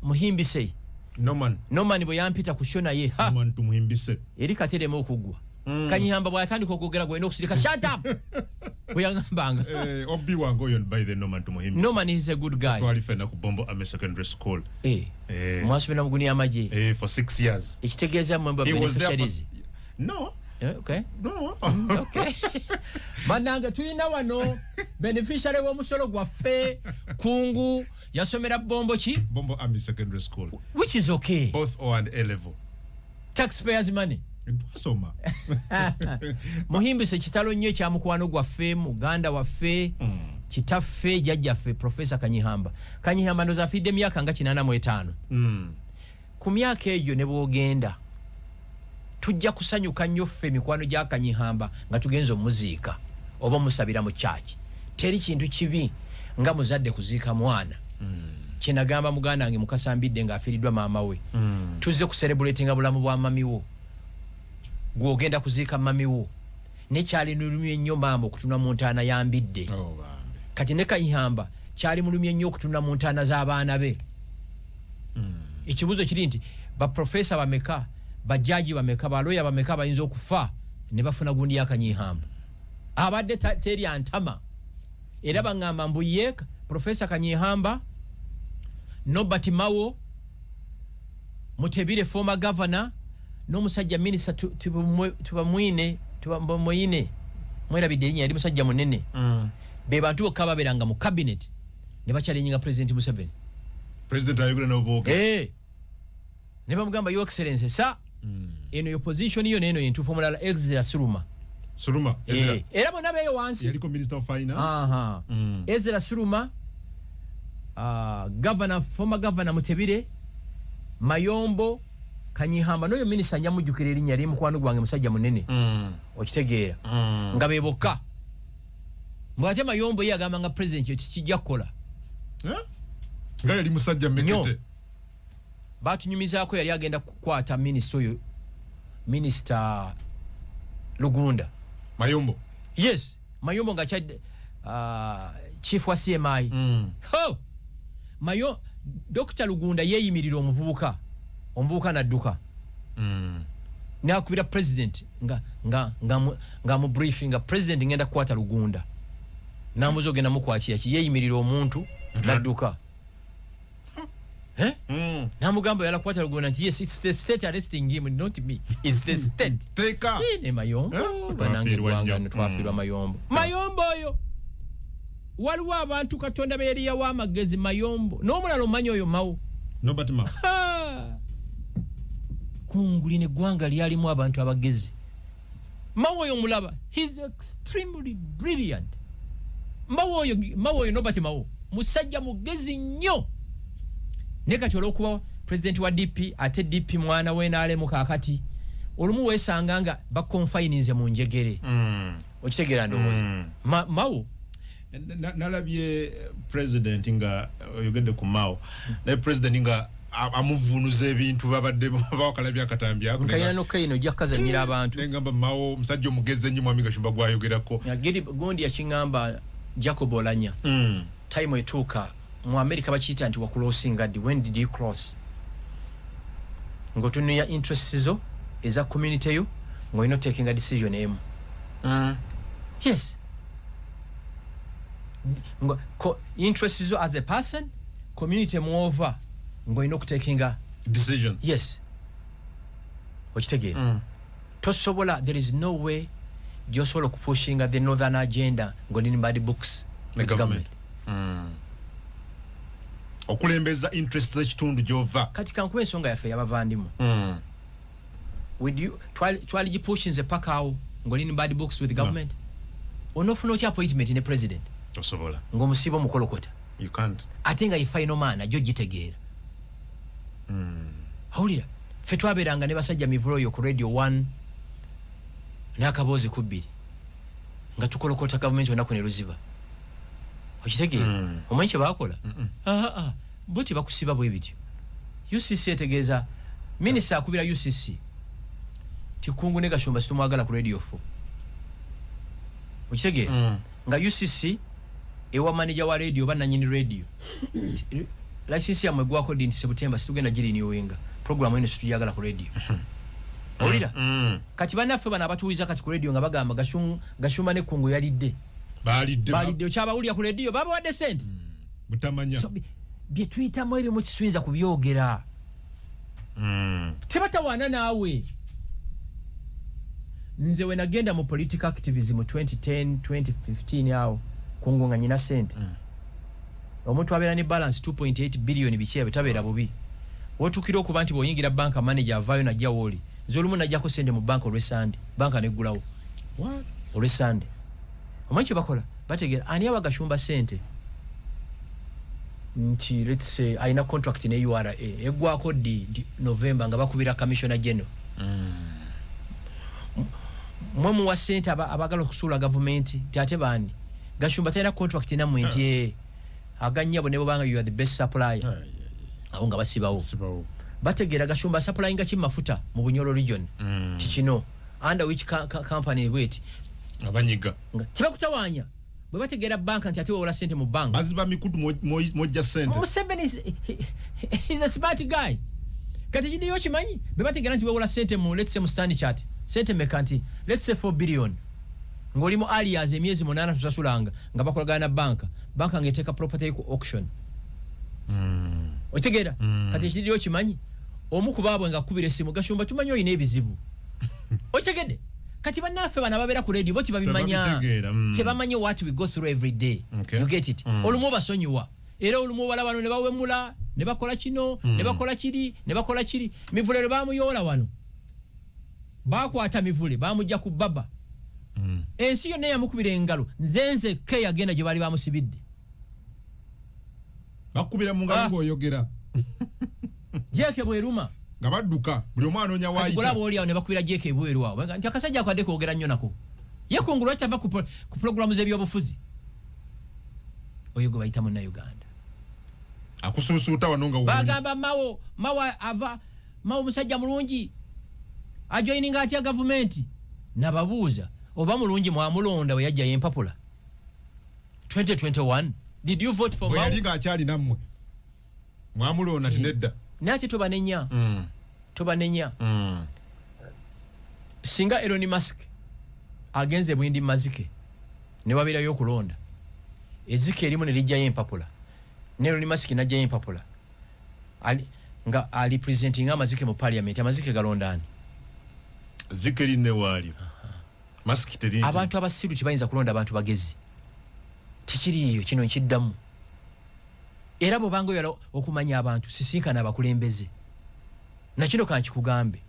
Muhimbise Norman bwe yampita ku shona ye Norman tumuhimbise eri kateremu okugwa Kanyihamba bwatandika okwogera gwena okusirika shut up bwe yagambanga Obi wange oyo by the Norman tumuhimbise Norman is a good guy twalifena ku Bombo Ame Secondary School mwasomera muguni amaje for 6 years ekitegeeza mwemba beneficiaries okay mananga tulina wano beneficiary w'omusolo gwaffe kungu yasomera Bombo Ame Secondary School which is okay both O and A level taxpayers money twasoma Muhimbise kitalo nnyo kya mukwano gwaffe muganda waffe kitaffe jjajjaffe Professor Kanyihamba ndoza afidde myaka nga 85 ku myaka ejo ne bwogenda tujja kusanyuka nnyo ffe mikwano gya Kanyihamba nga tugenza omuziika oba musabira mu church teri kintu kibi nga muzadde kuziika mwana kyenagamba muganda wange Mukasambidde nga afiiriddwa maama we tuzze ku celebratinga bulamu bwa mamiwo gwogenda kuziika mamiwo nekyali nulumye nnyo maama okutuna mu ntaana yambidde kati ne Kanyihamba kyali mulumye nnyo okutuna mu ntaana z'abaana be ekibuzo kiri nti baprofesa bameka bajaji bameka baloya bameka bayinza okufa ne bafuna gundi ya Kanyihamba abadde teri antama era bangamba mbuye Professor Kanyihamba Nobert Mawo Mutebire former governor n'omusajja minister tubamwine mwerabidde erinnya yali musajja munene be bantu bokka babeeranga mu cabinet ne bakyalennyinga President Museveni ayogera n'oboge ne bamugamba your excellency sa eno your position yo neeno yentuufu omulala Exeter Suluma Suluma Ezra era bonna beyo wansi yaliko Minister of Finance Ezra Suluma former governor Mutebire Mayombo Kanyihamba noyo minister nyamujukira erinnya liri mukwano gwange musajja munene okitegeera nga beboka mbwate Mayombo yagamba nga president yo tikijja kukola nga yali musajja mekete batunyumizaako yali agenda kukwata minister Lugunda Mayombo yes Mayombo nga chief wa CMI Dr. Lugunda yeyimirira omuvubuka nadduka nakubira president nga mu briefing nga president ngenda kukwata Lugunda namuzo genda mukwatira ki yeyimirira omuntu nadduka namugamba yala kukwata Lugunda nti yes it's the state arresting him not me it's the state teka ne Mayombo banange gwanga twafirwa Mayombo oyo waliwo abantu Katonda be yali yawa amagezi Mayombo n'omulala omanyi oyo Mawo Nobert Mawo kunguline gwanga lyalimu abantu abagezi Mawo oyo mulaba he's extremely brilliant Mawo oyo Nobert Mawo musajja mugezi nnyo ne kati olw'okuba president wa DP ate DP mwana we n'alemu kaakati olumu weesanga nga bakonfininze mu njegere okitegeera ndowooza Mawo nalabye president nga oyogedde ku Mawo naye president nga amuvunuza ebintu babadde bawakalabya akatambi ako nkayina nokayino ojja kukazanyira abantu nengamba Mawo musajja omugezi ennyo Mwami Gashumba gwayogerako yageri gundi yakingamba Jacob Olanya time etuuka mu America bakiyita nti wakulosinga ddi when did you cross ngotunuya interests zo eza community yo ng'olina taking a decision emu yes interests zo as a person community moreover ng'olina okutaking a decision yes okitegeera tosobola there is no way gyosobola okupushinga the northern agenda ng'olina bad books the government okulembeza interest z'ekitundu gy'ova kati kankuwa ensonga yaffe yabavandimu twali gipushinze paka awo ng'olina bad books with the government onoofuna otya appointment ne president tosobola ng'omusiiba omukolokota you can't ate nga ye final man ajjo gitegeera awulira ffe twabeeranga ne basajja mivulo oyo ku radio 1 n'akaboozi ku 2 nga tukolokota gavumenti onaku ne luziba okitegeera omanyi kye baakola bo tebakusiba bwe bityo UCC etegeeza minisita akubira UCC tikungu ne Gashumba situmwagala ku radio 4 okitegeera nga UCC ewa manager wa radio bananyini radio license yamwe gwako dini September situgenda giri niwenga program eno situyagala ku radio olira kati banaffe bana abatuwiza kati ku radio nga bagamba Gashumba ne kungu yalidde balidde okyabawulira ku radio baba wadde sente butamanya bye tuyitamu ebyo mukisuyinza kubyogera tebatawaana naawe nze we nagenda mu political activism 2010 2015 awo kungu nga nyina sente omuntu abeera ne balance 2.8 billion bikyebe tabeera bubi wotukira okuba nti bw'oyingira banka manager avaayo najja wooli nze olumu najjako sente mu banka olw'esande banka neggulawo olw'esande omanyi kye bakola bategeera ani aba Gashumba sente nti let's say ayina contract ne URA eggwako ddi November nga bakubira commissioner general mwe muwa sente abagala okusuula gavumenti nti ate bandi Gashumba talina contract nammwe nti aganyabo ne bobanga you are the best supplier awo nga basibawo bategeera Gashumba supplying nga kimafuta mu Bunyoro region kikino under which company wait abanyiga kibakutawanya bwe bategeera banka nti ate wola sente mu banka baziba mikutu mojja sente Museveni is a smart guy kati kidiyo kimanyi bwe bategeera nti wola sente mu let's say mu stand chat sente mekanti let's say 4 billion ng'olimu alias emyezi 8 tusasulanga nga bakolagana na banka ngeteeka property ku auction otegeera kati kidiyo kimanyi omu ku baabwe nga kubira essimu Gashumba tumanyi oyina ebizibu otegedde kati bannaffe bana babeera ku radio bo kibabimanya tebamanyi what we go through every day you get it olumu basonyiwa era olumu bala bano ne bawemula ne bakola kino ne bakola kiri mivule bamuyoola wano bakwata mivule bamujja ku baba ensi yonna yamukubira engalo nzenze ke yagenda gye bali bamusibidde bakubira mu ngalo ng'oyogera jeke bweruma nga badduka buli omu anoonya waayita olaba oli awo ne bakubira jeke bweru awo nti akasajja akwadde kwogera nnyo nako yekungulu lwaki ava ku pulogulaamu z'ebyobufuzi oyo gwe bayita munnayuganda akusuusuuta wano nga bagamba mawo musajja mulungi ajoyininga atya gavumenti nababuuza oba mulungi mwamulonda we yajjayo empapula 2021 did you vote for Mao? Bwe yali ng'akyali nammwe mwamulonda tinedda naye ate tobanenya singa Elon Musk agenze bwindi mazike ne wabirayo okulonda ezike erimu ne lijjayo empapula ne Elon Musk najjayo empapula nga ali presenting amazike mu parliament amazike galondani zikeri ne wali Musk teri abantu abasiru kibayinza kulonda abantu bagezi tikiriyo kino nkiddamu era bobango yalo okumanya abantu sisinkana abakulembeze na kino kankikugambe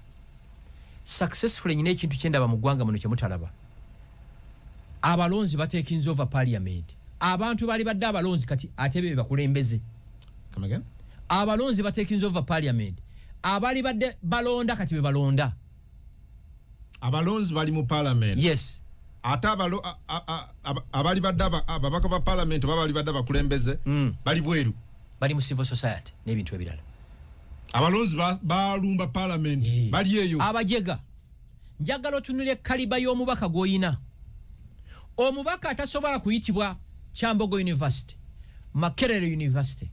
successfully nyine ekintu kyendaba mu ggwanga muno kyemutalaba abalonzi batekinze over parliament abantu bali badde abalonzi kati atebe bakulembeze come again abalonzi batekinze over parliament abali badde balonda kati be balonda abalonzi bali mu parliament yes ate abali badde ababaka ba parliament bali badde bakulembeze bali bweru bali mu civil society n'ebintu ebirala abalonzi balumba parliament bali eyo abajega njagala otunule kaliba y'omubaka gw'oyina omubaka atasobola kuyitibwa Kyambogo University Makerere University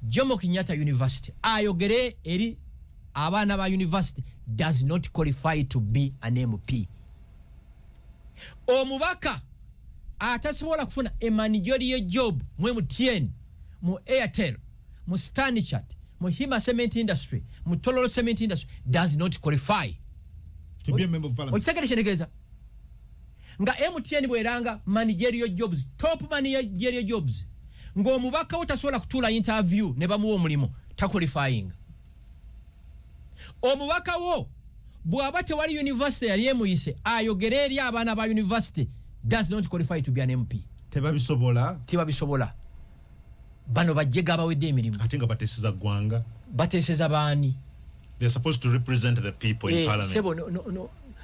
Jomo Kenyatta University ayogere eri abaana ba university does not qualify to be an MP omubaka atasobola kufuna emanijoli job mu MTN mu Airtel mu Stanchart mu Hima Cement Industry mu Tololo Cement Industry does not qualify to be a member of parliament okitegekesha nga MTN bweranga managerial jobs top managerial jobs ng'omubaka utasobola kutula interview ne bamuwa omulimo ta qualifying omubaka wo bw'aba tewali university yali emuyise ayogere eri abaana ba university does not qualify to be an MP tebabisobola bano bajjega abawedde emirimu ate nga bateeseza ggwanga bateeseza baani they're supposed to represent the people in parliament sebo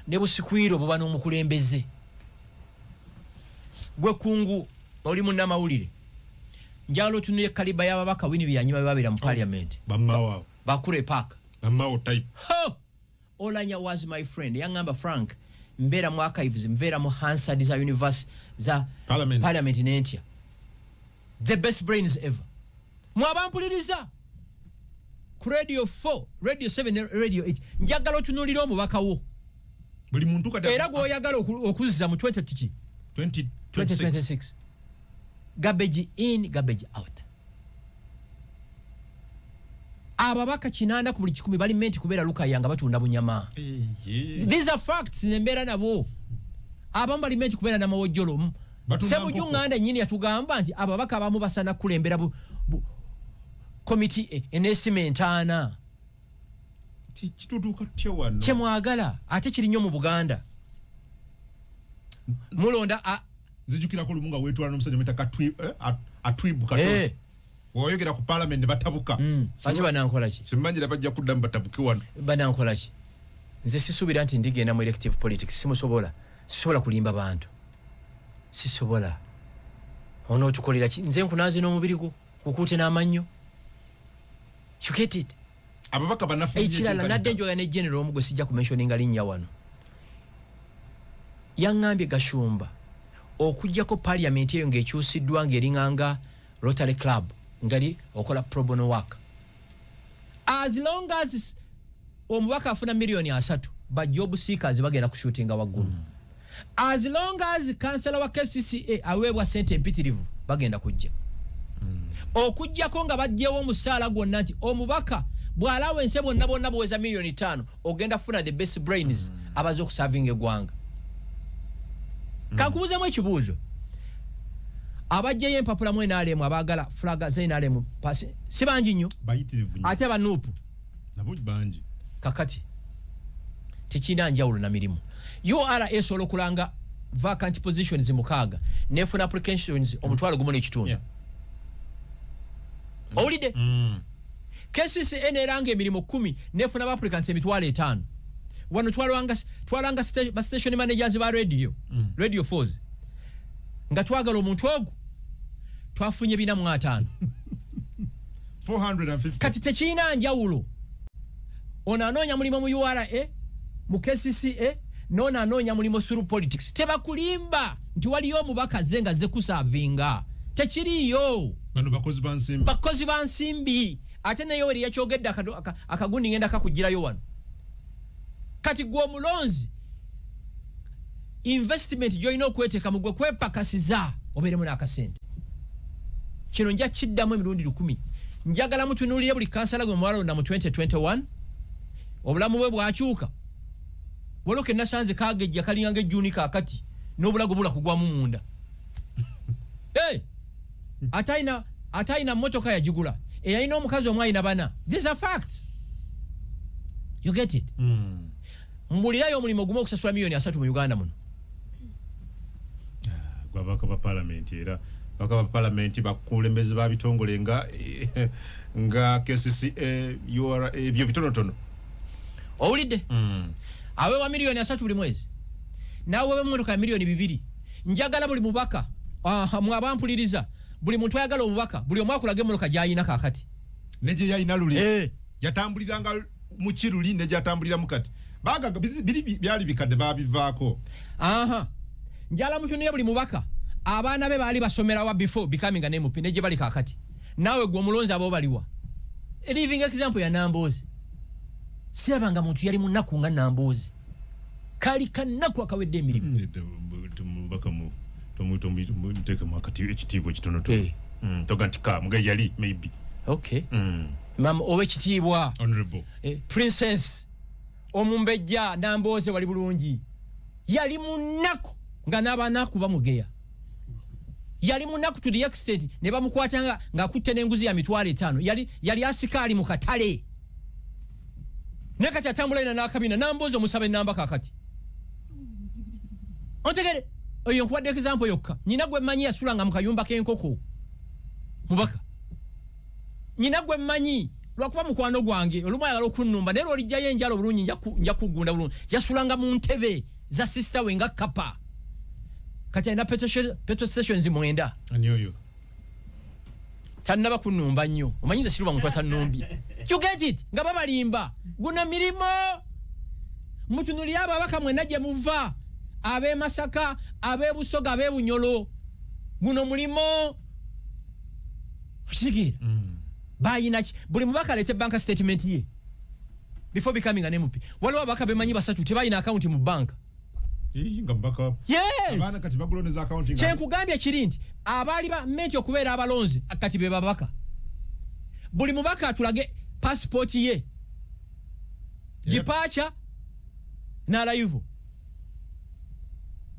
ne busikwiro buba n'omukulembeze gwe kungu oli munnamawulire njagala otunule kaliba y'ababaka wini byanyuma babira mu parliament bamawa bakure park bamawo type Olanya was my friend yangamba Frank mbera mu archives mbera mu Hansard za university za parliament nentia the best brains ever mwabampuliriza ku radio 4 radio 7 radio 8 njagala otunulira omubaka wo buli muntu kati era gwoyagala okuzza mu 2026 garbage in garbage out ababaka kinanda ku buli 10 bali menti kubeera lukayanga batunda bunyama these are facts nembera nabo abamu bali menti kubeera namawojjolo sebujunganda nyini yatugamba nti ababaka abamu basana kulembera committee enesimentaana kitutuuka tutya wano kyemwagala ate kiri nnyo mu Buganda mulonda nzijukira ko lumunga wetwala n'omusajja mwita atwibu kato woyogera ku parliament batabuka ate banankola ki simmanjira bajja kuddamu batabuke wano banankola ki nze sisuubira nti ndigenda mu elective politics sisobola kulimba bantu sisobola onootukolera ki nze nkunaaze n'omubiri gwo kukuute n'amannyo you get it ababaka banafunye ekirala nadde njoya ne general omu gwe sijja kumentioninga linnya wano yaŋŋambye Gashumba okujjako parliament eyo ng'ekyusiddwa ng'eringanga Rotary Club ngali okola pro bono work as long as omubaka afuna milioni 3 ba job seekers bagenda kushutinga waggulu as long as councillor wa KCCA aweebwa sente empitirivu bagenda kujja okujjako nga bajjewo omusaala gwonna nti omubaka bw'alawo ense bonna bweza milioni 5 ogenda funa the best brains abaze okusavinga eggwanga kankubuuzemu ekibuuzo abajjayo empapula mu NRM abaagala flaga za NRM pasi si bangi nnyo ate abanuupu nabo bangi kakati tekina njawulo na mirimu URA esobola okulanga vacant positions mukaaga nefuna applications omutwalo gumu n'ekitundu owulidde KCCA eranga emirimu 10 nefuna applicants emitwalo 5 wano twalanga station managers ba radio 4 nga twagala omuntu ogu twafunye 405 450 kati tekina njawulo ono anoonya mulimu mu URA mu KCCA nona anoonya mulimu through politics tebakulimba nti waliyo omubaka zenga ze kusavinga tekiriyo bano bakozi bansimbi ate nayo weri yakyogedde akagundi ngenda kakugirayo wano kati gwe omulonzi investment gy'olina okweteeka mu gwe kwepakasiza obeeremu n'akasente kino nja kiddamu emirundi 10 njagala mutunuulire buli kansala gwe mwalonda mu 2021 obulamu bwe bwakyuka woloke nasanze kagejja kalinga ng'ejjuuni kaakati n'obulago bula kugwamu munda ataina motoka yagigula eyalina omukazi omwalina bana. These are facts. You get it? Mbulirayo omulimu gumu okusasula miliyoni 3 mu Uganda muno. Gwabaka ba parliament era bakaba parliament bakulembeze babitongole nga KCCA URA ebyo bitonotono. Owulidde? Awe wa miliyoni 3 buli mwezi. Nawe we mmotoka miliyoni 2. Njagala buli mubaka mwabampuliriza buli muntu ayagala omubaka buli omwaka kulage mmotoka gyayina kakati. Neje yayina luli. Yatambuliranga mu kiruli neje atambulira mukati. Baga byali bikadde babivaako. Njala mukyoniye buli mubaka abaana be bali basomera wa before becoming an MP neje bali kakati. Nawe gwe omulonzi abo baliwa. A living example ya Nambozi. Sirabanga muntu yali munaku nga Nambozi. Kali kanaku akawedde emirimu. Mubaka mu tomuteka makati ekitiibwa kitonoto. Togantika mga yali maybe. Okay. Mama owe ekitiibwa. Honorable. Princess omumbejja Nambozi wali bulungi. Yali munaku nga n'abanaku bamugeya. Yali munaku to the extent ne bamukwatanga nga akutte n'enguzi ya mitwalo 5. Yali asikali mu katale. Nekati atambula ina n'akabina Nambozi omusabe namba kakati. Ontegere oyo nkwadde example yokka. Nyina gwe mmanyi yasulanga mu kayumba k'enkoko. Mubaka. Nyina gwe mmanyi lwakuba mukwano gwange olumu ayagala okunnumba naye lw'olijjayo enjalo bulungi nja kugunda bulungi. Yasulanga mu ntebe za sister we nga kapa. Kati alina petrol stations 9. Ani oyo? Tannaba kunnumba nnyo. Omanyize siruba muntu atannumbi. You get it? Nga babalimba. Guna mirimo. Mutunuli aba abaka mwena gye muva. Abe Masaka, abe Busoga, abe Bunyolo. Guno mulimo. Sigira. Bayina buli mubaka alete bank statement ye. Before becoming an MP. Waliwo abaka bemanyi basatu tebayina account mu bank. Nga mbaka. Yes. Abana kati baguloneza accounting. Kyenkugambye kirindi abali ba menti okubeera abalonzi akati be babaka. Buli mubaka atulage passport ye. Departure na live.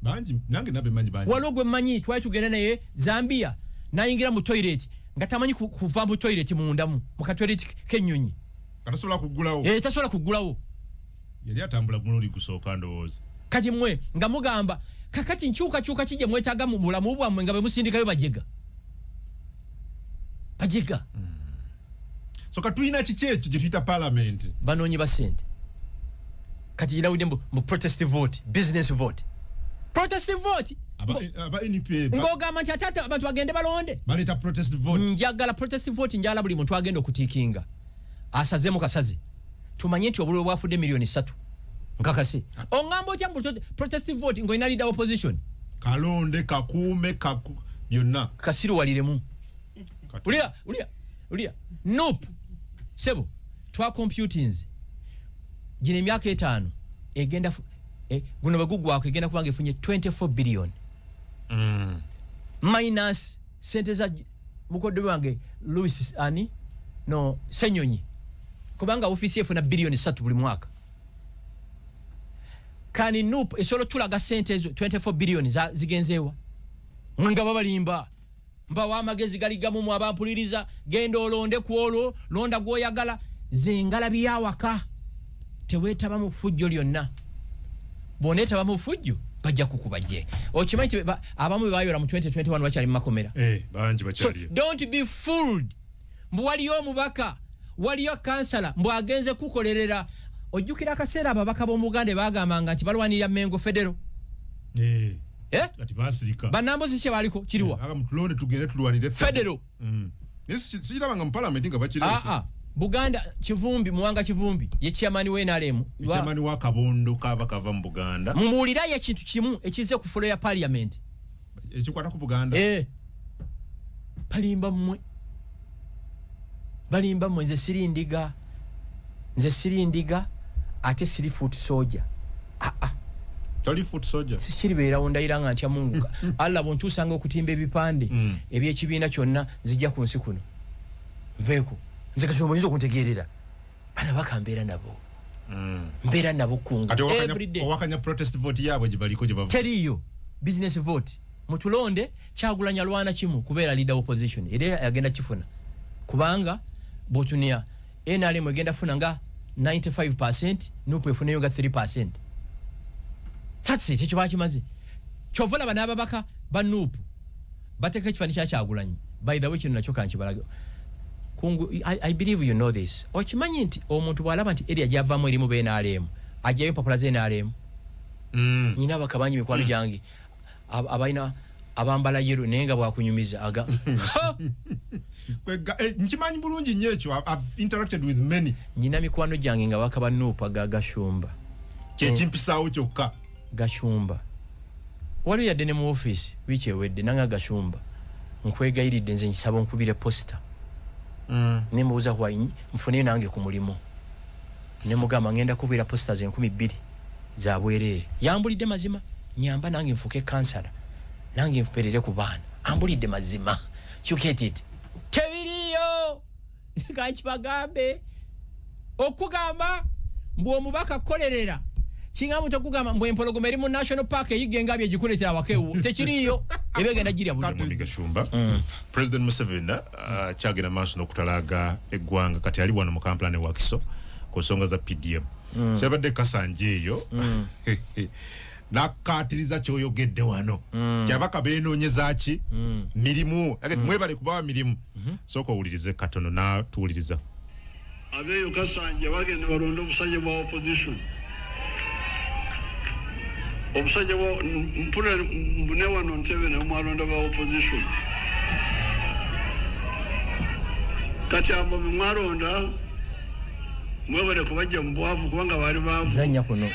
Banji nange nabe manyi banji. Walogwe manyi twali tugenda naye Zambia nayingira mu toilet nga tamanyi kuva mu toilet mundamu mu toilet kenyonyi. Katasola kugulawo. Tasola kugulawo. Yali atambula guloli kusooka ndowooza. Kati mwe nga mugamba kakati nkyuka kije mwetaaga mu bulamu bwammwe nga bemusindikayo bajega. So katulina kiki ekyo gye tuyita parliament. Banoonyi basente. Kati yilawudde mu protest vote, business vote. Protest vote. Aba NPA. Ngogamba nti atata abantu bagende balonde. Baleta protest vote. Njagala protest vote njala buli muntu agenda okutiikinga. Asazemu kasaze. Tumanye nti obulwe bwafudde miliyoni 3. Nkakase. Ongambo kya protest vote ngo inalida opposition. Kalonde kakuume byonna. Kasiru waliremu. Ulia. Nope. Sebo. Twa computings. Gine emyaka 5 egenda guno bagugwa akegenda kubanga efunye 24 billion. Minus sente za mukodde wange Louis Senyonyi. Kubanga ofisi efuna billion 3 buli mwaka. Kani Nup esolo tulaga sente ezo 24 billion zigenzeewa. Nga babalimba. Mba wa magezi galigamu mu abampuliriza genda olonde ku olwo londa gwoyagala zengala byawaka. Tewetaba mu fujjo lyonna. Boneta ba mu fujjo bajja kukubaje okimanyi abamu bayola mu 2021 bakyali mu makomera banji bakyali don't be fooled mbu waliyo omubaka waliyo kansala mbu agenze kukolerera ojjukira akaseera ababaka b'omuganda bagambanga nti balwanirira Mengo Federo ati basirika banambozi kye baliko kiriwa aga mutulonde tugende tulwanire Federo sikirabanga mu parliament nga bakirese Buganda Kivumbi muwanga Kivumbi ye chairman we NRM chairman wa Kabondo kava mu Buganda mumulira ya kintu kimu ekize ku floor ya parliament ekikwata ku Buganda balimba mwe nze sirindiga ate siri foot soldier toli foot soldier sikiribeera ondayira nga ntya Mungu Allah bontusanga okutimba ebipande ebyekibiina kyonna zijja ku nsi kuno nveeko nze kasombo nyizo kuntegerera bana bakambeera nabo mbeera nabo kunga everyday owakanya protest vote yabwe gibaliko gye bavuga teriyo business vote mutulonde Kyagulanyi alwana kimu kubeera leader opposition era agenda kifuna kubanga botunia NRM egenda funa nga 95% nupo efuneyo nga 3%. That's it, ekyo bakimaze. Chovola bana ababaka banupu. Bateka kifani kya Kyagulanyi. By the way kino nakyo kankibalaga. Kungu I believe you know this. Okimanyi nti omuntu bwalaba nti area gyavamu erimu be NRM. Ajayo populaze NRM. Nyina bakabanyi mikwano gyange. Abaina abambala yero nenga bwakunyumiza aga nkimanyi bulungi nnyo I've interacted with many nyina mikwano gyange nga bakaba nupa gashumba kyekimpisaawo kyokka gashumba wali yadde ne mu office wiiki ewedde nanga gashumba nkwegayiridde nze nkisaba nkubire posta ne mubuuza wayinyi mfuneyo nange ku mulimu ne mugamba ngenda kubira posta ze 1200 za bwerere yambulidde mazima nyamba nange nfuke kansala nange mperere ku baana ambulidde mazima chuketed tebiriyo kankibagambe okugamba mbu omubaka kolerera kinga muto kugamba mbu empologoma eri mu national park eyigenga bye gikuletera wakewu tekiriyo ebegenda girya buno Gashumba President Museveni kyagenda maaso n'okutalaga eggwanga kati ali wano mu Kampala ne Wakiso ku nsonga za PDM so yabadde Kasanje eyo nakatiriza kyoyogedde wano kyabaka beenoonyeza ki mirimu mwebale kubawa mirimu sooka owulirize katono natuwuliriza abeeyo Kasanje bagenda balonda obusajja bwa opposition obusajja bwa mpula mbune wano Ntebbe omwalonda bwa opposition kati abo bemwalonda mwebale kubajja mu bwavu kubanga bali baavu zanya kuno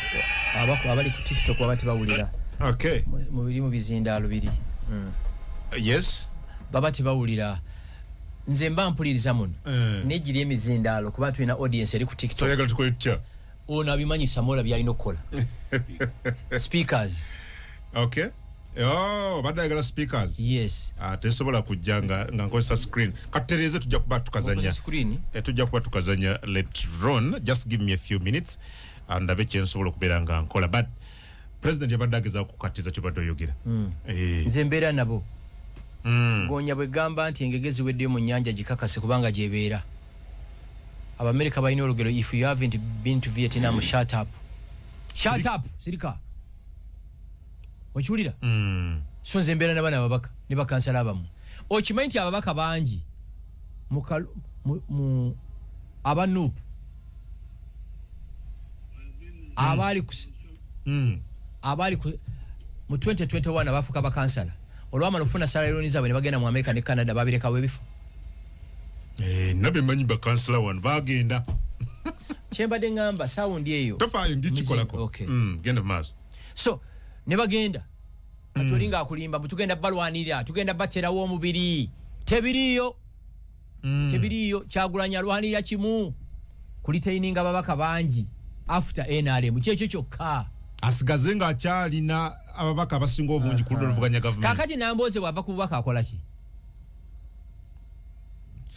abali ku TikTok abati bawulira okay mu birimu bizindalo biri yes babati bawulira nze mba mpuliriza muno negiri emizindalo kuba tulina audience eri ku TikTok so yagala tukoletya ona abimanyisa mola byalina okukola speakers okay badayagala speakers yes tesobola kujja nga nkozesa screen katereze tujja kuba tukazanya tujja kuba tukazanya later on just give me a few minutes and abe kyensobola okubeera nga nkola but president yabadde agezaako kukatiza kyobadde oyogera nze mbeera nabo Gonya bwe gamba nti engege ziweddeyo mu nnyanja gikakase kubanga gyebeera Abamerika balina olugero if you haven't been to Vietnam shut up sirika okiwulira so nze mbeera n'abaana ababaka ne bakansala abamu okimanyi nti ababaka bangi mu abanupu abali mu 2021 abafuka bakansala olwamala okufuna salary zaabwe ne bagenda mu America ne Canada babirekawo ebifo nabe manyi bakansala wano bagenda kyembadde ngamba sound eyo tofaayo ndi kikolako genda maaso so ne bagenda atulinga akulimba tugenda balwanirira tugenda baterawo omubiri tebiriyo Kyagulanyi alwanirira kimu kulitaininga babaka bangi after NRM kyekyo kyokka asigaze nga akyalina ababaka abasinga obungi ku ludda oluvuganya gavumenti kakati Nambooze bwava ku bubaka akola ki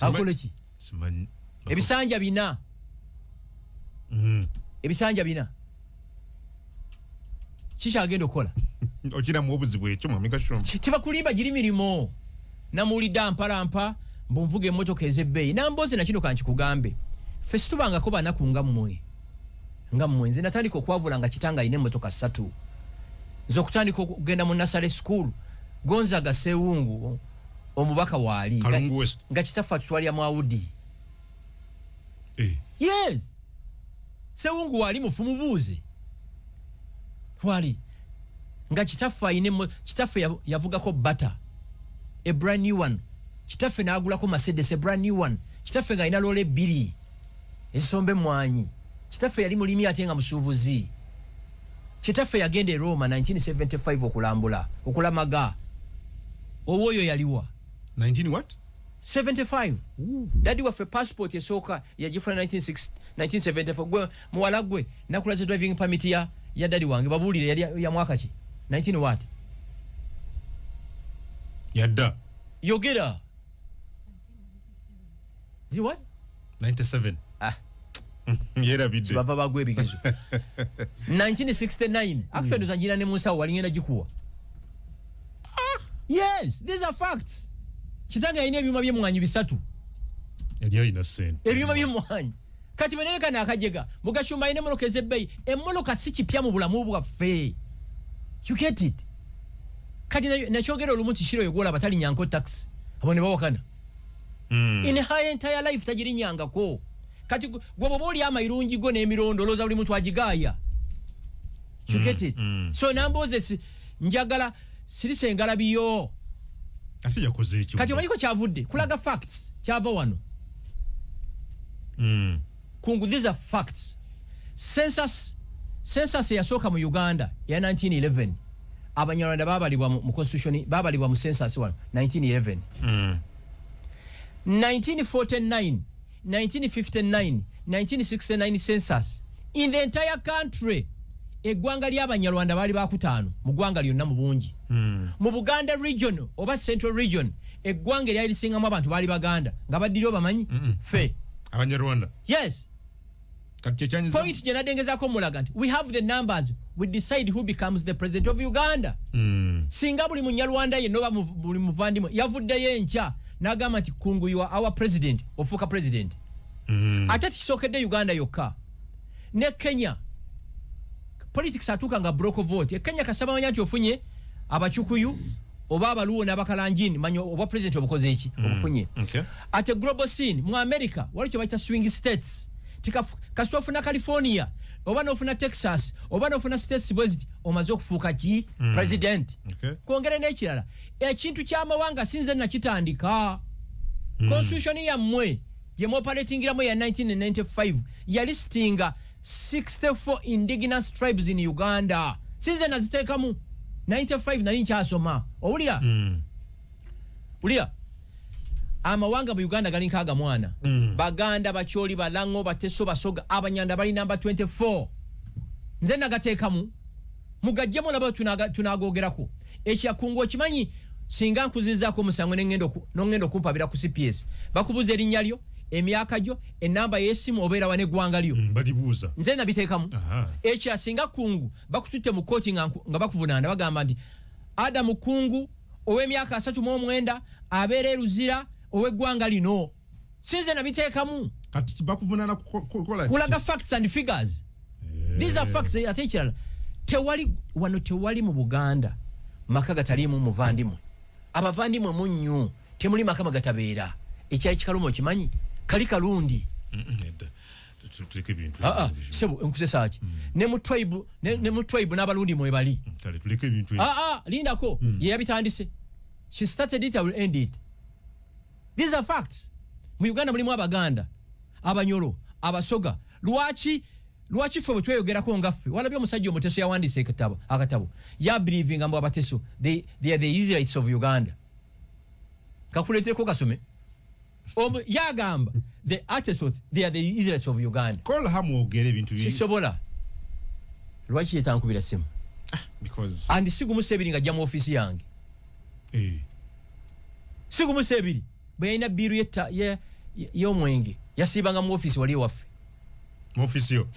akola ki ebisanja bina kikyagenda okukola okiramu obuzibu ekyo mwami Gashumba tebakulimba giri mirimo namuwulidde ampalampa mbunvuga emmotoka ez'ebbeeyi Nambooze nakino kankikugambe ffe situbangako banaku nga mmwe nze natandika okwavula nga kitanga alina emmotoka 3 nzokutandika okugenda mu Nasale school Gonzaga Sewungu omubaka wali nga kitaffe atutwalya mu Audi. Yes, Sewungu wali mufumu buuze wali nga kitaffe ayine kitaffe yavugako butter a brand new one, kitaffe n'agulako Mercedes a brand new one, kitaffe nga alina loole 2 esombe mwanyi, kitaffe yali mulimi ate nga musuubuzi, kitaffe yagenda e Roma 1975 okulambula okulamaga owoyo yaliwa 19 what 75. Daddy waffe passport esooka yagifuna 1974 gwe muwala gwe nakulaze driving permit ya daddy wange babuulire yali ya mwaka ki 19 what yadda yogera you what 97 yera bidde bava bagwe bigezo 1969 actually zanjira ne Musa walingenda jikuwa. Yes, these are facts. Kitanga ine ebyuma by'emwanyi 3 yali ayina sente ebyuma by'emwanyi kati beneka na akajega mugashumba ine moloka ezebbeyi emmoloka si kipya mu bulamu bwaffe. You get it? Kati nakyogera olumu kishiro yogola batali nyanko tax abo ne bawakana in her entire life tajiri nyangako kati gwobo boli amayirungi go n'emirondo loza buli muntu agigaaya. You get it? So namboze njagala sirise ngalabiyo ate yakoze ekyo kati omanyi ko kyavudde kulaga facts kyava wano. Kungu, these are facts. Census yasooka mu Uganda ya 1911 abanyarwanda babalibwa mu constitution babalibwa mu census wano 1911. 1949 1959 1969 census in the entire country eggwanga ly'abanyarwanda bali bakutaano mu ggwanga lyonna mu bungi. Mu Buganda region oba Central region eggwanga lyali lisingamu abantu bali baganda nga baddira bamanyi fe abanyarwanda. Yes, kati kyanyiza point gye nadengezako mulaga nti we have the numbers, we decide who becomes the president of Uganda. Singa buli munyarwanda yenno oba buli muvandimwe yavuddeyo enkya n'agamba nti Kungu you are our president ofuuka president. Ate tikisookedde Uganda yokka ne Kenya politics atuuka nga block vote. Kenya kasaba manya nti ofunye abachukuyu oba abaluwo n'abakalanjini manyo oba president obukoze eki obufunye. Ate global scene mu America wali kyo bayita swing states kasofuna California oba nofuna Texas oba nofuna states bweziti omaze okufuuka ki president. Kwongere n'ekirala ekintu ky'amawanga sinze nakitandika constitution yammwe ye operatingiramu ya 1995 yalistinga 64 indigenous tribes in Uganda. Sinze naziteekamu 95 nali nkyasoma owulira ulira amawanga mu Uganda gali nkaaga mwana Baganda Bacholi Balango Bateso Basoga Abanyanda bali number 24 nze nagateekamu mugajjemu laba tunagoogerako ekyakungu okimanyi singa nkuzizaako omusango n'engendo kumpabira ku CPS bakubuza erinnya lyo emyaka gyo enamba y'essimu obeera wane eggwanga lyo balibuuza nze nabiteekamu ekyasinga kungu bakututte mu kooti nga bakuvunaana bagamba nti Adamu Kungu ow'emyaka 39 abeera eruzira ow'eggwanga lino sinze nabiteekamu kati bakuvunaana kukola kulaga facts and figures. These are facts. Ate ekirala tewali mu Buganda maka gataliimu muvandimwe abavandimwe munnyo temuli maka magatabeera ekyali kikalumo kimanyi kali kalundi tuleke bintu sebo enkuse saaki ne mu tribe n'abalundi mwe bali kale tuleke bintu lindako ye yabitandise she started it, I will end it. These are facts. Mu Uganda mulimu Abaganda Abanyoro Abasoga lwaki ffe bwe tweyogerako ngaffe walabye omusajja Omuteso yawandiise akatabo ya believing ambu Abateso they are the Israelites of Uganda. Kakuleeteko kasome yagamba the Atesos they are the Israelites of Uganda. Kola hamu ogere bintu biri kisobola lwaki yetankubira simu because and sigumuseebiri nga jja mu office yange sigumuseebiri bwe yalina biiru y'omwenge yasiibanga mu office wali ewaffe mu office yo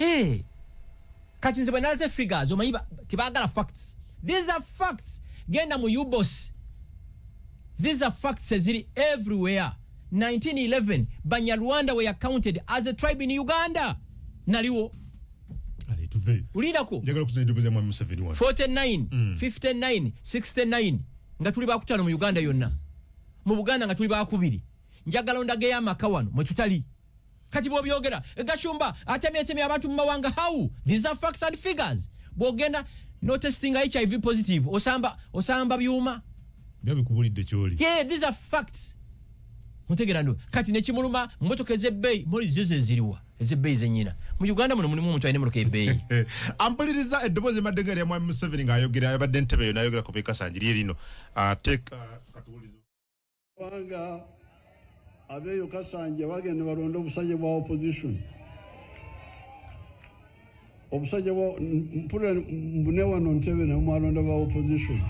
kati nze bwe nalaze figures omanyi tebaagala facts. These are facts. Genda mu UBOS. These are facts eziri everywhere. 1911 Banyarwanda were counted as a tribe in Uganda. Naliwo tuve. Ulindako. Njagala kuzina eddoboozi ya Mwami Museveni wano. 49, 59, 69 nga tuli bakutano mu Uganda yonna. Mu Buganda nga tuli bakubiri. Njagala ondage amaka wano mwe tutali. Kati bw'obyogera Gashumba atemye abantu mu mawanga how? These are facts and figures. Bw'ogenda no testing HIV positive osamba byuma. Byabikubulidde kyoli. Yeah, these are facts. Mutegera ndo kati nekimuluma mmotoka ezebbeyi moli zizo eziriwa ezebbeyi zenyina mu Uganda muno mulimu omuntu ayine mmotoka ebbeyi. Ampuliriza eddoboozi maddegeri ya Mwami Museveni ng'ayogera ayabadde Ntebe yo n'ayogera ku Kasanji lino katubulizo. Wanga abeyo Kasanje bagenda balonda obusajja bwa opposition. Obusajja bwa mpura mbune wano Ntebe na mwalonda bwa opposition.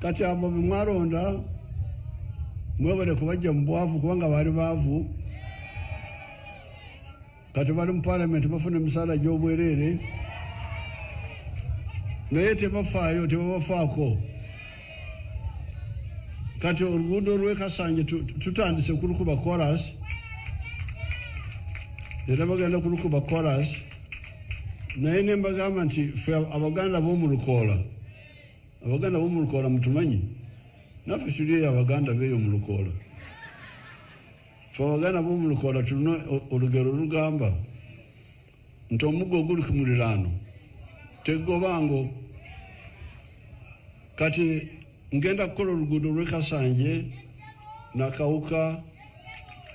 Kati abo mwaronda mwebale kubajja mu bwavu kubanga bali baavu. Kati bali mu parliament bafuna emisala gy'obwerere naye tebafaayo tebabafaako. Kati oluguudo lw'e Kasanje tutandise kulukuba chorus era bagenda kulukuba chorus naye ne mbagamba nti ffe Abaganda b'omu Lukoola Abaganda b'omu Lukoola mutumanyi naffe tuli Abaganda b'eyo mu Lukoola. Ffe Abaganda b'omu Lukoola tulina olugero lugamba nti omuggo oguli ku muliraano tegobango. Kati ngenda kukola oluguudo lw'e Kasanje Nakawuka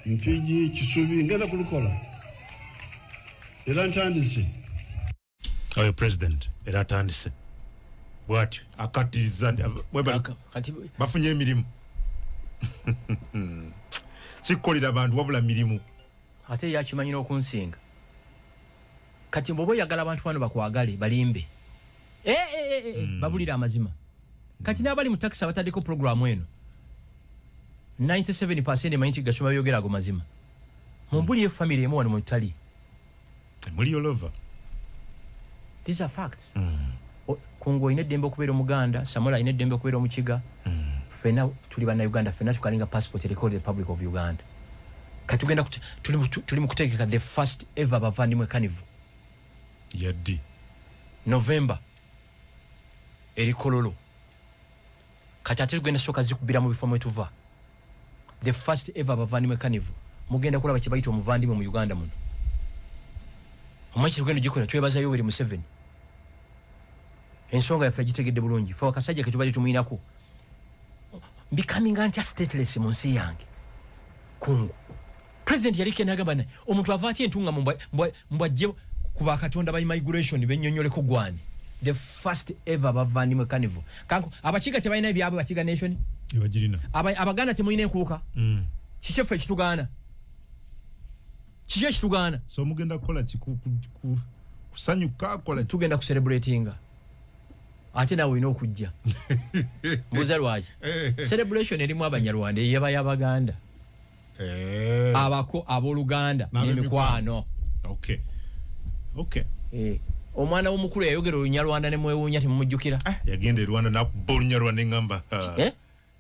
Mpigi Kisubi ngenda kulukola era ntandise. Oyo president era atandise bwatyo akatiriza bafunye emirimu. Sikolera abantu wabula mirimu. Ate yakimanyira okunsinga. Kati mbobo yagala abantu bano bakwagale balimbe. Babulira amazima. Kati n'abali mu taxi abatadeko programu eno 97% emanyi Gashumba byogera ago mazima. Mumbuli family emu wano mu Italy. Muli all over. These are facts. Kongo ine dembe okubeera Omuganda, Samola ine dembe okubeera Omukiga. Fena tuli bana Uganda, fena tukalinga passport record the Republic of Uganda. Kati tugenda tuli mu kutegeka the first ever bavandimwe carnival. Yaddi. November. Eri Kololo. Kati ate tugenda soka zikubira mu bifo mwe tuva. The first ever bavandimwe carnival. Mugenda kulaba kibayita omuvandimwe mu Uganda muno. Omanyi tugenda gikola twebaza Yoweri Museveni. Ensonga yaffe gitegedde bulungi. Fa Kasajja ke tubali tumuyinako. Becoming anti-stateless mu nsi yange. Kungu. President yali kenagamba naye omuntu avati entunga mbwajje kuba Katonda ba immigration bennyonnyoleko gwani. The first ever bavandimwe carnival. Kanko abakiga tebalina ebyabwe bakiga nation. Ebagirina. Abaganda temuyina enkuuka. Kikyefe ekitugaana. Kiki ekitugaana. So mugenda kukola kusanyuka kola tugenda ku celebratinga. Ate nawe olina okujja. Mbuza lwaki. Celebration erimu Abanyarwanda yeba y'Abaganda. Abako aboluganda n'emikwano. Okay. Omwana w'omukulu yayogera Olunyarwanda ne mwewuunya temumujjukira. Yagenda Rwanda n'akubba Olunyarwanda n'engamba.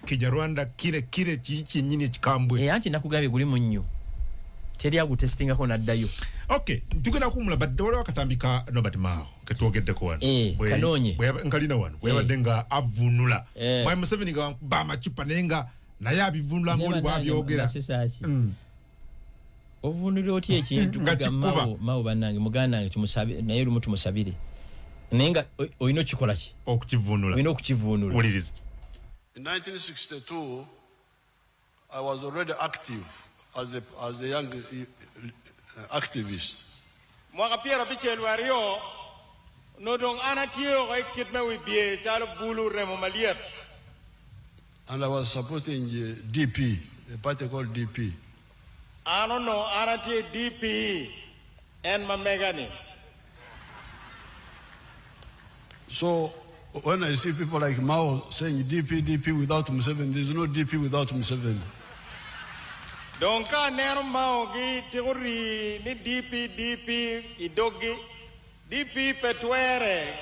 Kinyarwanda kire kiki nnyini ekikambwe. Anti nakugambye guli mu nnyo. Teri agutestingako n'addayo. Okay, tugenda kumula badde waliwo akatambika Norbert Mao ketwogeddeko wano. Kanoonye. Nkalina wano bwebadde nga avunula. Mwami Museveni nga ba amacupa naye nga naye abivunula ng'oli bw'abyogera. Ovunulira otya ekintu Mao bannange muganda nange tumusabe naye lumu tumusabire. Naye nga olina okikola ki? Okukivunula. Olina okukivuunula. Wuliriza. In 1962, I was already active as a young activist. Mwaka Pierre Pichel Wario, no dong anatio kitme we bie chalo bulu remo maliet. And I was supporting DP, a party called DP. I don't know, anati DP and Mamegani. So when I see people like Mao saying DP without Museveni, there's no DP without Museveni. Donka nero Maogi teori ni DP idogi DP petwere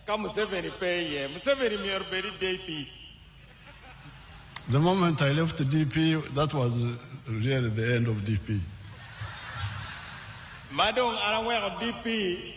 ka Museveni peye Museveni mierberi DP. The moment I left DP, that was really the end of DP. Madong Arawero DP